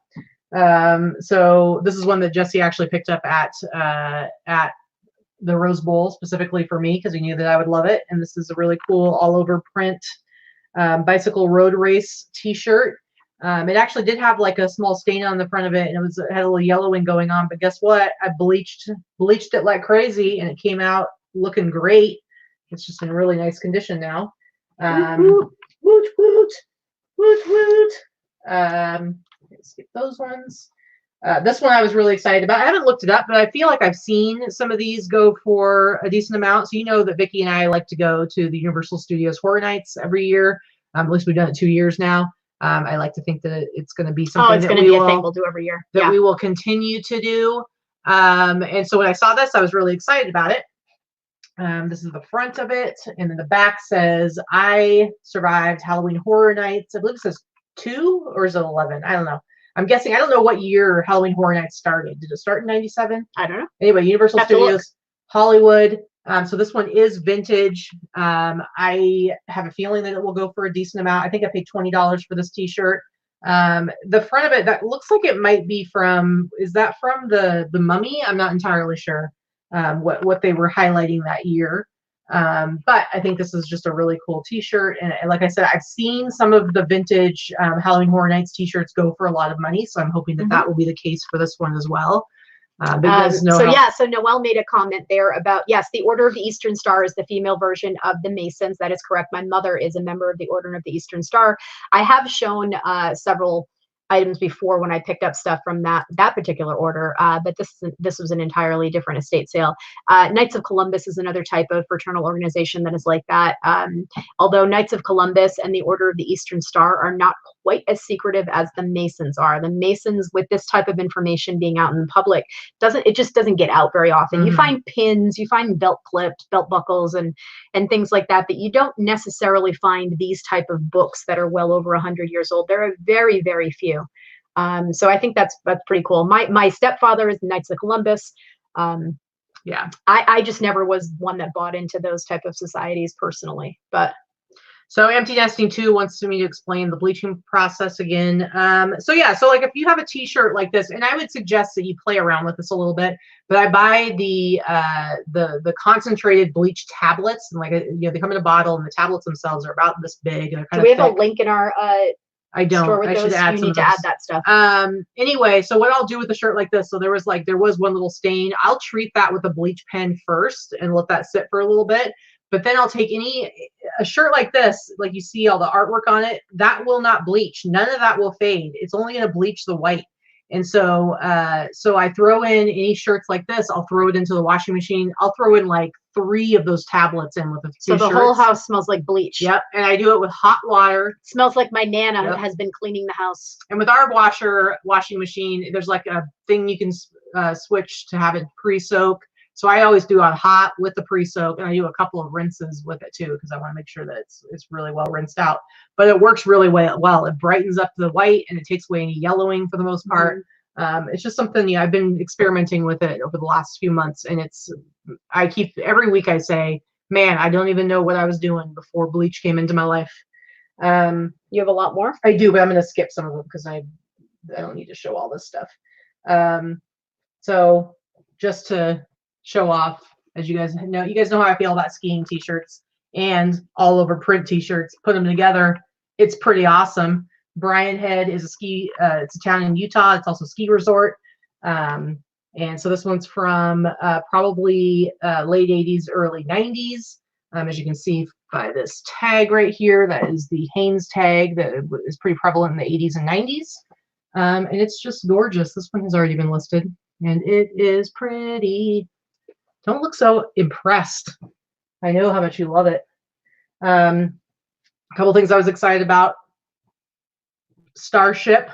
A: So this is one that Jesse actually picked up at the Rose Bowl specifically for me because he knew that I would love it. And this is a really cool all over print bicycle road race t-shirt. It actually did have like a small stain on the front of it, and it had a little yellowing going on, but guess what? I bleached it like crazy and it came out looking great. It's just in really nice condition now. Woot woot woot woot. Let's skip those ones. This one I was really excited about. I haven't looked it up, but I feel like I've seen some of these go for a decent amount. So you know that Vikki and I like to go to the Universal Studios Horror Nights every year. At least we've done it 2 years now. I like to think that it's going to be something
B: it's going to be a thing we'll do every year.
A: That we will continue to do. And so when I saw this, I was really excited about it. This is the front of it, and then the back says, "I survived Halloween Horror Nights." I believe it says 2 or is it 11? I don't know. I'm guessing. I don't know what year Halloween Horror Nights started. Did it start in 97?
B: I don't know.
A: Anyway, Universal Studios Hollywood. So this one is vintage. I have a feeling that it will go for a decent amount. I think I paid $20 for this t-shirt. The front of it, that looks like it might be from, is that from the Mummy? I'm not entirely sure what they were highlighting that year. But I think this is just a really cool t-shirt. And like I said, I've seen some of the vintage Halloween Horror Nights t-shirts go for a lot of money. So I'm hoping that that will be the case for this one as well.
B: So Noelle made a comment there about, yes, the Order of the Eastern Star is the female version of the Masons. That is correct. My mother is a member of the Order of the Eastern Star. I have shown several items before when I picked up stuff from that particular order, but this was an entirely different estate sale. Knights of Columbus is another type of fraternal organization that is like that. Although Knights of Columbus and the Order of the Eastern Star are not quite as secretive as the Masons are. The Masons, with this type of information being out in the public, it just doesn't get out very often. You find pins, you find belt clips, belt buckles, and things like that, but you don't necessarily find these type of books that are well over 100 years old. There are very, very few. So I think that's pretty cool. My stepfather is Knights of Columbus.
A: Yeah.
B: I just never was one that bought into those type of societies personally, but.
A: So Empty Nesting 2 wants me to explain the bleaching process again. So yeah, so like if you have a t-shirt like this, and I would suggest that you play around with this a little bit, but I buy the concentrated bleach tablets, and like, they come in a bottle, and the tablets themselves are about this big. And
B: do we have a link in our
A: I don't.
B: store with
A: I should
B: those?
A: add
B: you
A: some
B: need
A: of
B: to
A: those.
B: add that stuff.
A: Anyway, so what I'll do with a shirt like this, so there was one little stain. I'll treat that with a bleach pen first and let that sit for a little bit. But then I'll take a shirt like this, like you see all the artwork on it, that will not bleach. None of that will fade. It's only going to bleach the white. And so I throw in any shirts like this, I'll throw it into the washing machine. I'll throw in like 3 of those tablets in with a few
B: So the whole house smells like bleach.
A: Yep. And I do it with hot water.
B: It smells like my Nana has been cleaning the house.
A: And with our washing machine, there's like a thing you can switch to have it pre-soak. So I always do on hot with the pre-soak, and I do a couple of rinses with it too, because I want to make sure that it's really well rinsed out. But it works really well. It brightens up the white, and it takes away any yellowing for the most part. It's just something I've been experimenting with it over the last few months, and every week I say, man, I don't even know what I was doing before bleach came into my life.
B: You have a lot more?
A: I do, but I'm going to skip some of them because I don't need to show all this stuff. So just to show off, as you guys know how I feel about skiing t-shirts and all over print t-shirts. Put them together, it's pretty awesome. Bryan Head is it's a town in Utah. It's also a ski resort. And so this one's from probably late 80s, early 90s. As you can see by this tag right here, that is the Hanes tag that is pretty prevalent in the 80s and 90s. And it's just gorgeous. This one has already been listed, and it is pretty. Don't look so impressed. I know how much you love it. A couple things I was excited about. Starship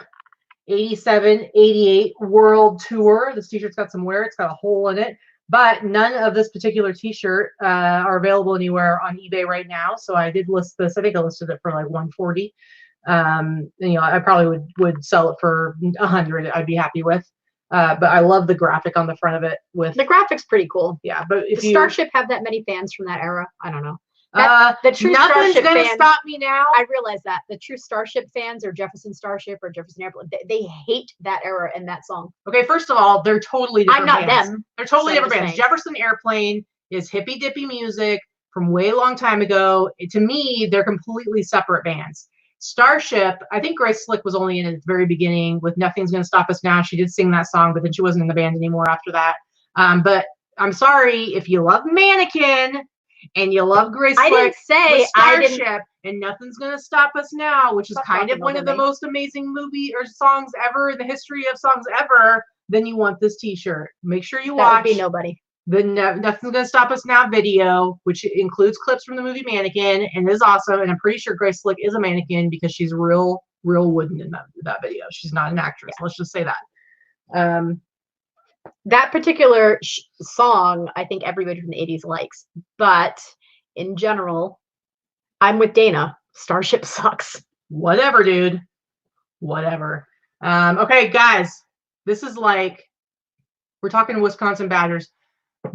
A: 87, 88 World Tour. This t-shirt's got some wear. It's got a hole in it. But none of this particular t-shirt are available anywhere on eBay right now. So I did list this. I think I listed it for like $140. And, I probably would sell it for $100. I'd be happy with. But I love the graphic on the front of it. With
B: the graphic's pretty cool.
A: Yeah, but if
B: Does Starship have that many fans from that era? I don't know.
A: The true nothing's Starship gonna stop me now.
B: I realize that the true Starship fans, or Jefferson Starship or Jefferson Airplane, they hate that era and that song.
A: Okay, first of all, they're totally different.
B: I'm not
A: bands.
B: them.
A: They're totally different bands. Jefferson Airplane is hippy dippy music from way long time ago. To me, they're completely separate bands. Starship, I think Grace Slick was only in at the very beginning with Nothing's Gonna Stop Us Now. She did sing that song, but then she wasn't in the band anymore after that. But I'm sorry, if you love Mannequin and you love Grace Slick,
B: I didn't say
A: Starship and Nothing's Gonna Stop Us Now, which is kind of one of the most amazing movie or songs ever in the history of songs ever, then you want this t-shirt. Make sure you watch.
B: That would be nobody.
A: The Nothing's Gonna Stop Us Now video, which includes clips from the movie Mannequin, and is awesome. And I'm pretty sure Grace Slick is a mannequin because she's real wooden in that video. She's not an actress. Yeah. Let's just say that.
B: That particular song, I think everybody from the 80s likes. But in general, I'm with Dana. Starship sucks.
A: Whatever, dude. Whatever. Okay, guys. This is like, we're talking Wisconsin Badgers.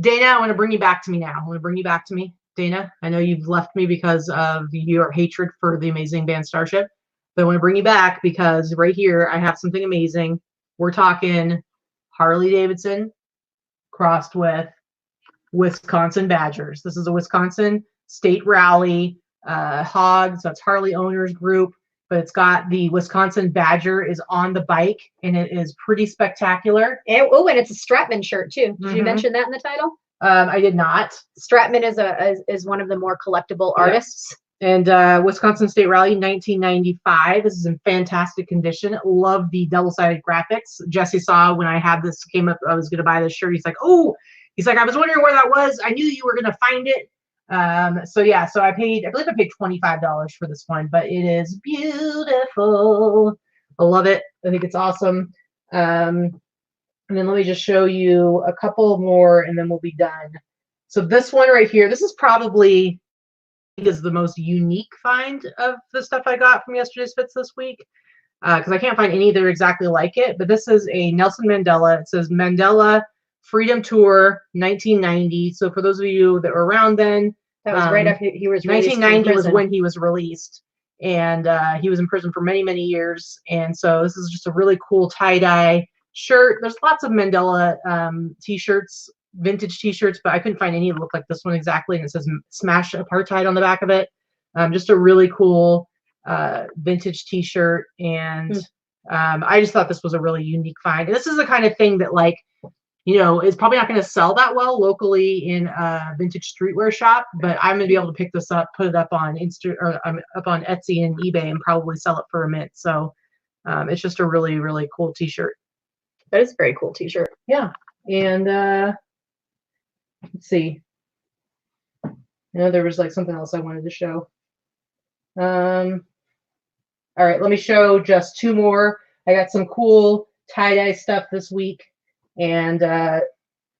A: Dana, I want to bring you back to me now. I want to bring you back to me. Dana, I know you've left me because of your hatred for the amazing band Starship, but I want to bring you back because right here I have something amazing. We're talking Harley Davidson crossed with Wisconsin Badgers. This is a Wisconsin state rally, Hogs, that's Harley Owners Group, but it's got the Wisconsin Badger is on the bike, and it is pretty spectacular.
B: And it's a Stratman shirt too. Did you mention that in the title?
A: I did not.
B: Stratman is one of the more collectible artists.
A: And Wisconsin State Rally 1995. This is in fantastic condition. Love the double-sided graphics. Jesse saw when I had this came up, I was going to buy this shirt. He's like, oh, I was wondering where that was. I knew you were going to find it. So yeah, so I believe I paid $25 for this one, but it is beautiful. I love it. I think it's awesome. And then let me just show you a couple more and then we'll be done. So this one right here, this is probably is the most unique find of the stuff I got from yesterday's fits this week. because I can't find any that are exactly like it. But this is a Nelson Mandela. It says Mandela Freedom Tour 1990. So for those of you that were around then,
B: that was right after he was released.
A: 1990 was when he was released, and he was in prison for many, many years. And so this is just a really cool tie-dye shirt. There's lots of Mandela t-shirts, vintage t-shirts, but I couldn't find any that look like this one exactly. And it says "Smash Apartheid" on the back of it. Just a really cool vintage t-shirt, and I just thought this was a really unique find. And this is the kind of thing that, like, you know, it's probably not going to sell that well locally in a vintage streetwear shop, but I'm going to be able to pick this up, put it up on up on Etsy and eBay, and probably sell it for a mint. So it's just a really, really cool t-shirt.
B: That is a very cool t-shirt.
A: Yeah. And let's see. I know there was like something else I wanted to show. All right, let me show just two more. I got some cool tie-dye stuff this week. And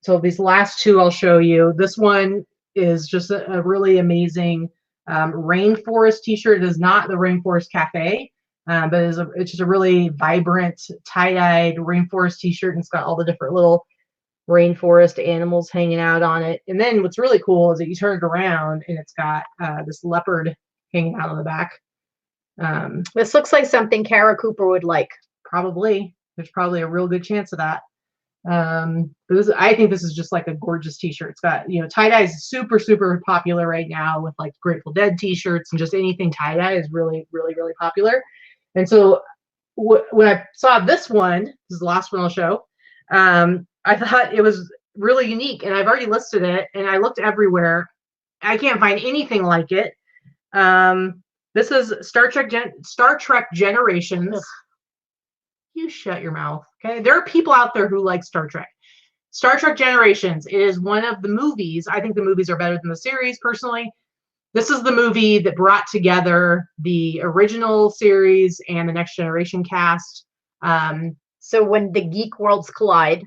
A: so these last two I'll show you. This one is just a really amazing rainforest t-shirt. It is not the Rainforest Cafe, but it's just a really vibrant tie-dyed rainforest t-shirt. And it's got all the different little rainforest animals hanging out on it. And then what's really cool is that you turn it around and it's got this leopard hanging out on the back.
B: This looks like something Kara Cooper would like.
A: Probably. There's probably a real good chance of that. I think this is just like a gorgeous t-shirt. It's got, you know, tie-dye is super, super popular right now with like Grateful Dead t-shirts, and just anything tie-dye is really, really, really popular. And so when I saw this one, this is the last one I'll show, I thought it was really unique, and I've already listed it, and I looked everywhere. I can't find anything like it. This is Star Trek Generations. Ugh. You shut your mouth, okay? There are people out there who like Star Trek. Star Trek Generations. It is one of the movies. I think the movies are better than the series, personally. This is the movie that brought together the original series and the Next Generation cast.
B: So when the geek worlds collide.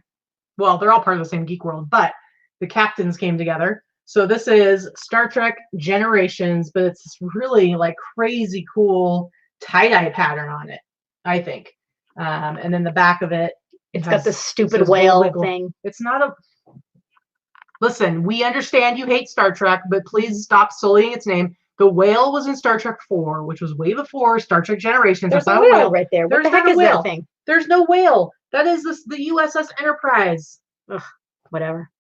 A: Well, they're all part of the same geek world, but the captains came together. So this is Star Trek Generations, but it's this really like crazy cool tie-dye pattern on it, I think. And then the back of it,
B: it's got this stupid whale thing.
A: It's not a. Listen, we understand you hate Star Trek, but please stop sullying its name. The whale was in Star Trek 4, which was way before Star Trek Generations.
B: There's a whale right there. What the heck is that thing?
A: There's no whale. That is the USS Enterprise.
B: Ugh, whatever.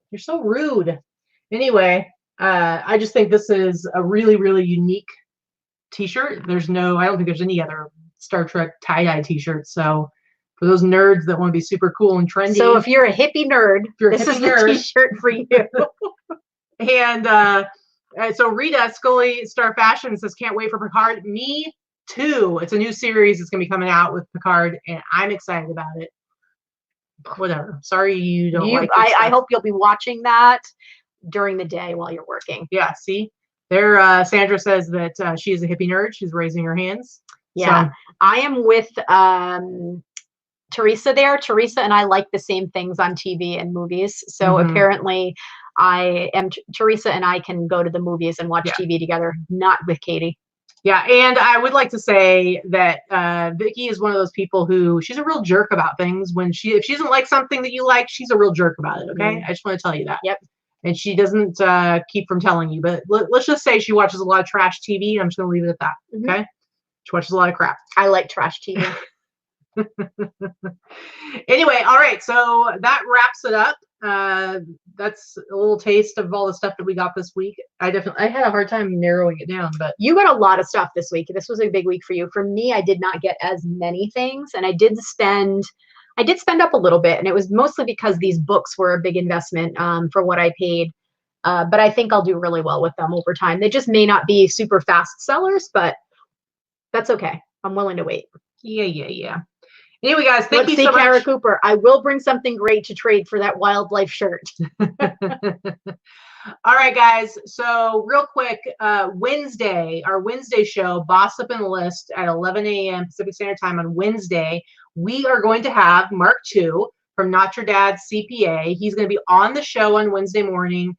A: You're so rude. Anyway, I just think this is a really, really unique t-shirt. I don't think there's any other Star Trek tie-dye t-shirts. So for those nerds that want to be super cool and trendy.
B: So if you're a hippie nerd, this is the t-shirt for you.
A: And so Rita Scully Star Fashion says, can't wait for Picard. Me too. It's a new series that's going to be coming out with Picard, and I'm excited about it. Whatever. Sorry you don't like it.
B: I hope you'll be watching that during the day while you're working.
A: Yeah, see? There, Sandra says that she is a hippie nerd. She's raising her hands.
B: Yeah, so. I am with Teresa there. Teresa and I like the same things on TV and movies. So apparently Teresa and I can go to the movies and watch TV together, not with Katy.
A: Yeah, and I would like to say that Vikki is one of those people who, she's a real jerk about things. If she doesn't like something that you like, she's a real jerk about it, okay? I just want to tell you that.
B: Yep.
A: And she doesn't keep from telling you. But let's just say she watches a lot of trash TV. I'm just going to leave it at that, okay? She watches a lot of crap.
B: I like trash TV.
A: Anyway, all right. So that wraps it up. That's a little taste of all the stuff that we got this week. I had a hard time narrowing it down, but
B: you got a lot of stuff this week. This was a big week for you. For me, I did not get as many things, and I did spend up a little bit, and it was mostly because these books were a big investment for what I paid. But I think I'll do really well with them over time. They just may not be super fast sellers, but that's okay. I'm willing to wait.
A: Yeah. Anyway, guys, thank you so much.
B: Kara Cooper. I will bring something great to trade for that wildlife shirt.
A: All right, guys. So real quick, Wednesday, our Wednesday show, Boss Up and List at 11 a.m. Pacific Standard Time on Wednesday. We are going to have Mark II from Not Your Dad's CPA. He's going to be on the show on Wednesday morning.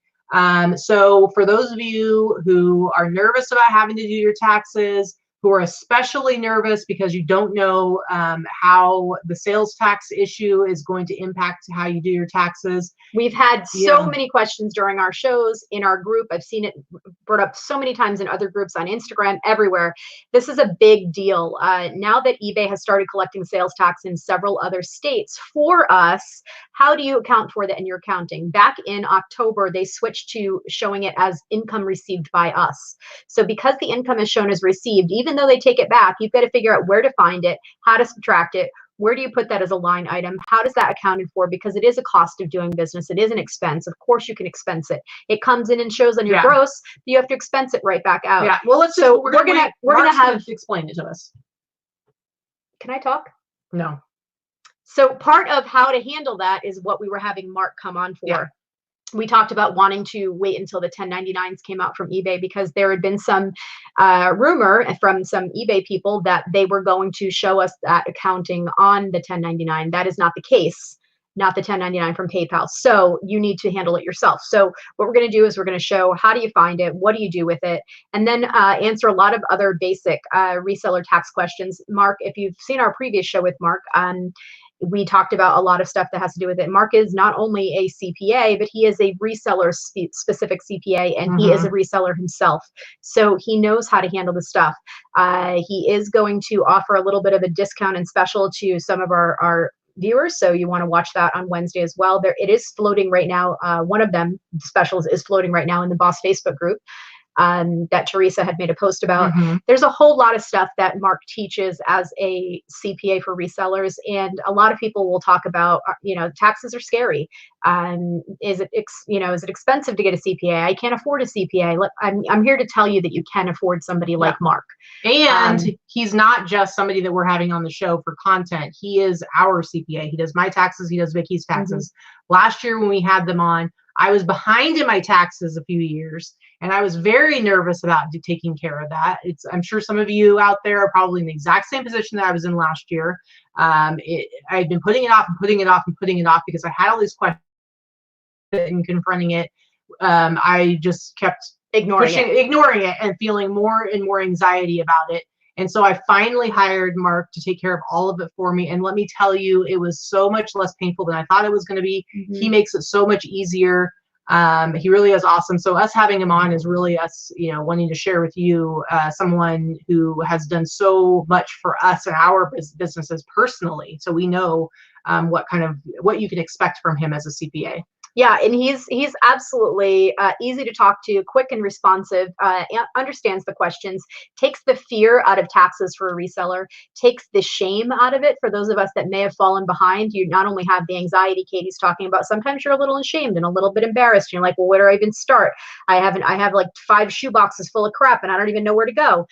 A: So for those of you who are nervous about having to do your taxes, who are especially nervous because you don't know how the sales tax issue is going to impact how you do your taxes.
B: We've had so many questions during our shows, in our group. I've seen it brought up so many times in other groups, on Instagram, everywhere. This is a big deal. Now that eBay has started collecting sales tax in several other states for us, how do you account for that in your accounting? Back in October, they switched to showing it as income received by us. So because the income is shown as received, even though they take it back, you've got to figure out where to find it, how to subtract it. Where do you put that as a line item? How does that accounted for? Because it is a cost of doing business. It is an expense. Of course, you can expense it. It comes in and shows on your gross. But you have to expense it right back out.
A: Yeah. Well, we're gonna have explain it to us.
B: Can I talk?
A: No.
B: So part of how to handle that is what we were having Mark come on for. Yeah. We talked about wanting to wait until the 1099s came out from eBay, because there had been some rumor from some eBay people that they were going to show us that accounting on the 1099. That is not the case, not the 1099 from PayPal. So you need to handle it yourself. So what we're going to do is we're going to show how do you find it, what do you do with it, and then answer a lot of other basic reseller tax questions. Mark, if you've seen our previous show with Mark, we talked about a lot of stuff that has to do with it. Mark is not only a CPA, but he is a reseller specific CPA, and he is a reseller himself. So he knows how to handle the stuff. He is going to offer a little bit of a discount and special to some of our viewers. So you want to watch that on Wednesday as well. It is floating right now. One of them specials is floating right now in the Boss Facebook group. That Teresa had made a post about. There's a whole lot of stuff that Mark teaches as a CPA for resellers, and a lot of people will talk about, taxes are scary. Is it expensive to get a CPA? I can't afford a CPA. I'm here to tell you that you can afford somebody like Mark.
A: And he's not just somebody that we're having on the show for content. He is our CPA. He does my taxes. He does Vicki's taxes. Last year when we had them on, I was behind in my taxes a few years, and I was very nervous about taking care of that. I'm sure some of you out there are probably in the exact same position that I was in last year. I'd been putting it off and putting it off and putting it off because I had all these questions and confronting it. I just kept ignoring it and feeling more and more anxiety about it. And so I finally hired Mark to take care of all of it for me. And let me tell you, it was so much less painful than I thought it was going to be. He makes it so much easier. He really is awesome. So us having him on is really us, wanting to share with you someone who has done so much for us and our businesses personally. So we know what you can expect from him as a CPA.
B: Yeah, and he's absolutely easy to talk to, quick and responsive, understands the questions, takes the fear out of taxes for a reseller, takes the shame out of it for those of us that may have fallen behind. You not only have the anxiety Katy's talking about, sometimes you're a little ashamed and a little bit embarrassed. You're like, well, where do I even start? I have like 5 shoe boxes full of crap and I don't even know where to go.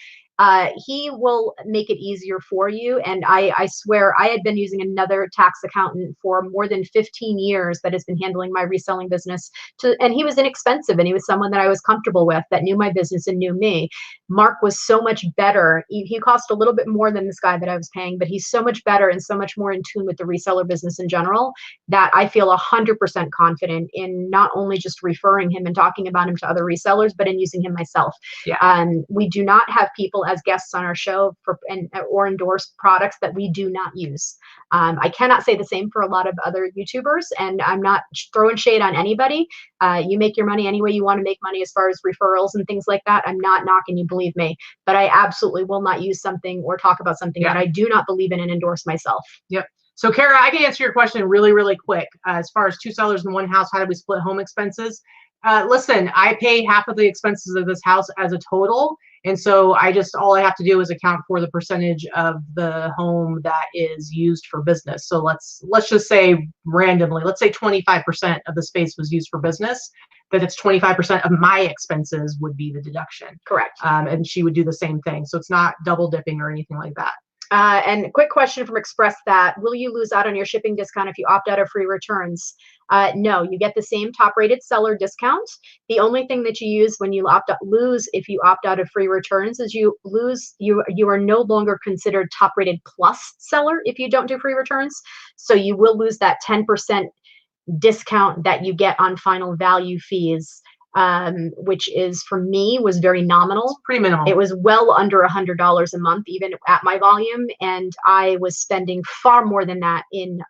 B: He will make it easier for you. And I swear, I had been using another tax accountant for more than 15 years that has been handling my reselling business, and he was inexpensive, and he was someone that I was comfortable with, that knew my business and knew me. Mark was so much better. He cost a little bit more than this guy that I was paying, but he's so much better and so much more in tune with the reseller business in general that I feel 100% confident in not only just referring him and talking about him to other resellers, but in using him myself. We do not have people as guests on our show or endorse products that we do not use. I cannot say the same for a lot of other YouTubers, and I'm not throwing shade on anybody. You make your money any way you want to make money as far as referrals and things like that. I'm not knocking you, believe me, but I absolutely will not use something or talk about something that I do not believe in and endorse myself.
A: Yep. So Kara, I can answer your question really, really quick. As far as 2 sellers in one house, how do we split home expenses? Listen, I pay half of the expenses of this house as a total. And so all I have to do is account for the percentage of the home that is used for business. So let's just say randomly, let's say 25% of the space was used for business, that it's 25% of my expenses would be the deduction.
B: Correct.
A: And she would do the same thing. So it's not double dipping or anything like that.
B: And a quick question from Express that, will you lose out on your shipping discount if you opt out of free returns? No, you get the same top rated seller discount. The only thing that you use when you lose if you opt out of free returns is you are no longer considered top rated plus seller if you don't do free returns. So you will lose that 10% discount that you get on final value fees which is for me was very nominal.
A: Pretty minimal.
B: It was well under $100 a month, even at my volume, and I was spending far more than that in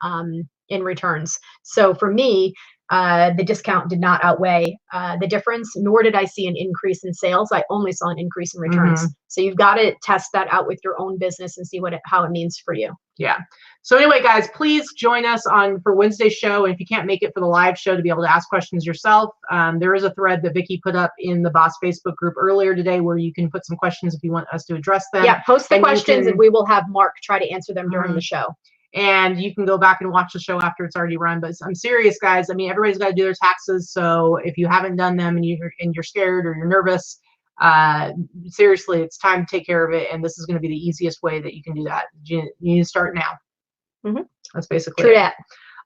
B: returns. So for me, the discount did not outweigh the difference, nor did I see an increase in sales. I only saw an increase in returns. So you've got to test that out with your own business and see how it means for you.
A: Yeah. So anyway, guys, please join us for Wednesday's show. And if you can't make it for the live show to be able to ask questions yourself, there is a thread that Vikki put up in the Boss Facebook group earlier today where you can put some questions if you want us to address them.
B: Yeah, post the questions and we will have Mark try to answer them during the show.
A: And you can go back and watch the show after it's already run. But I'm serious, guys. I mean, everybody's got to do their taxes. So if you haven't done them and you're scared or you're nervous, seriously, it's time to take care of it. And this is going to be the easiest way that you can do that. You need to start now. That's basically
B: true
A: it.
B: that.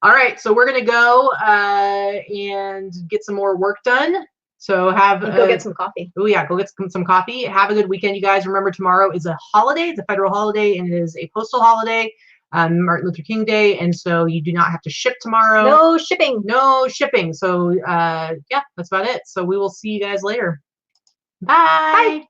A: All right, so we're going to go and get some more work done. So
B: go get some coffee.
A: Oh yeah, go get some coffee. Have a good weekend, you guys. Remember, tomorrow is a holiday. It's a federal holiday, and it is a postal holiday. Martin Luther King Day, and so you do not have to ship tomorrow.
B: No shipping.
A: No shipping. So yeah, that's about it. So we will see you guys later. Bye.
B: Bye.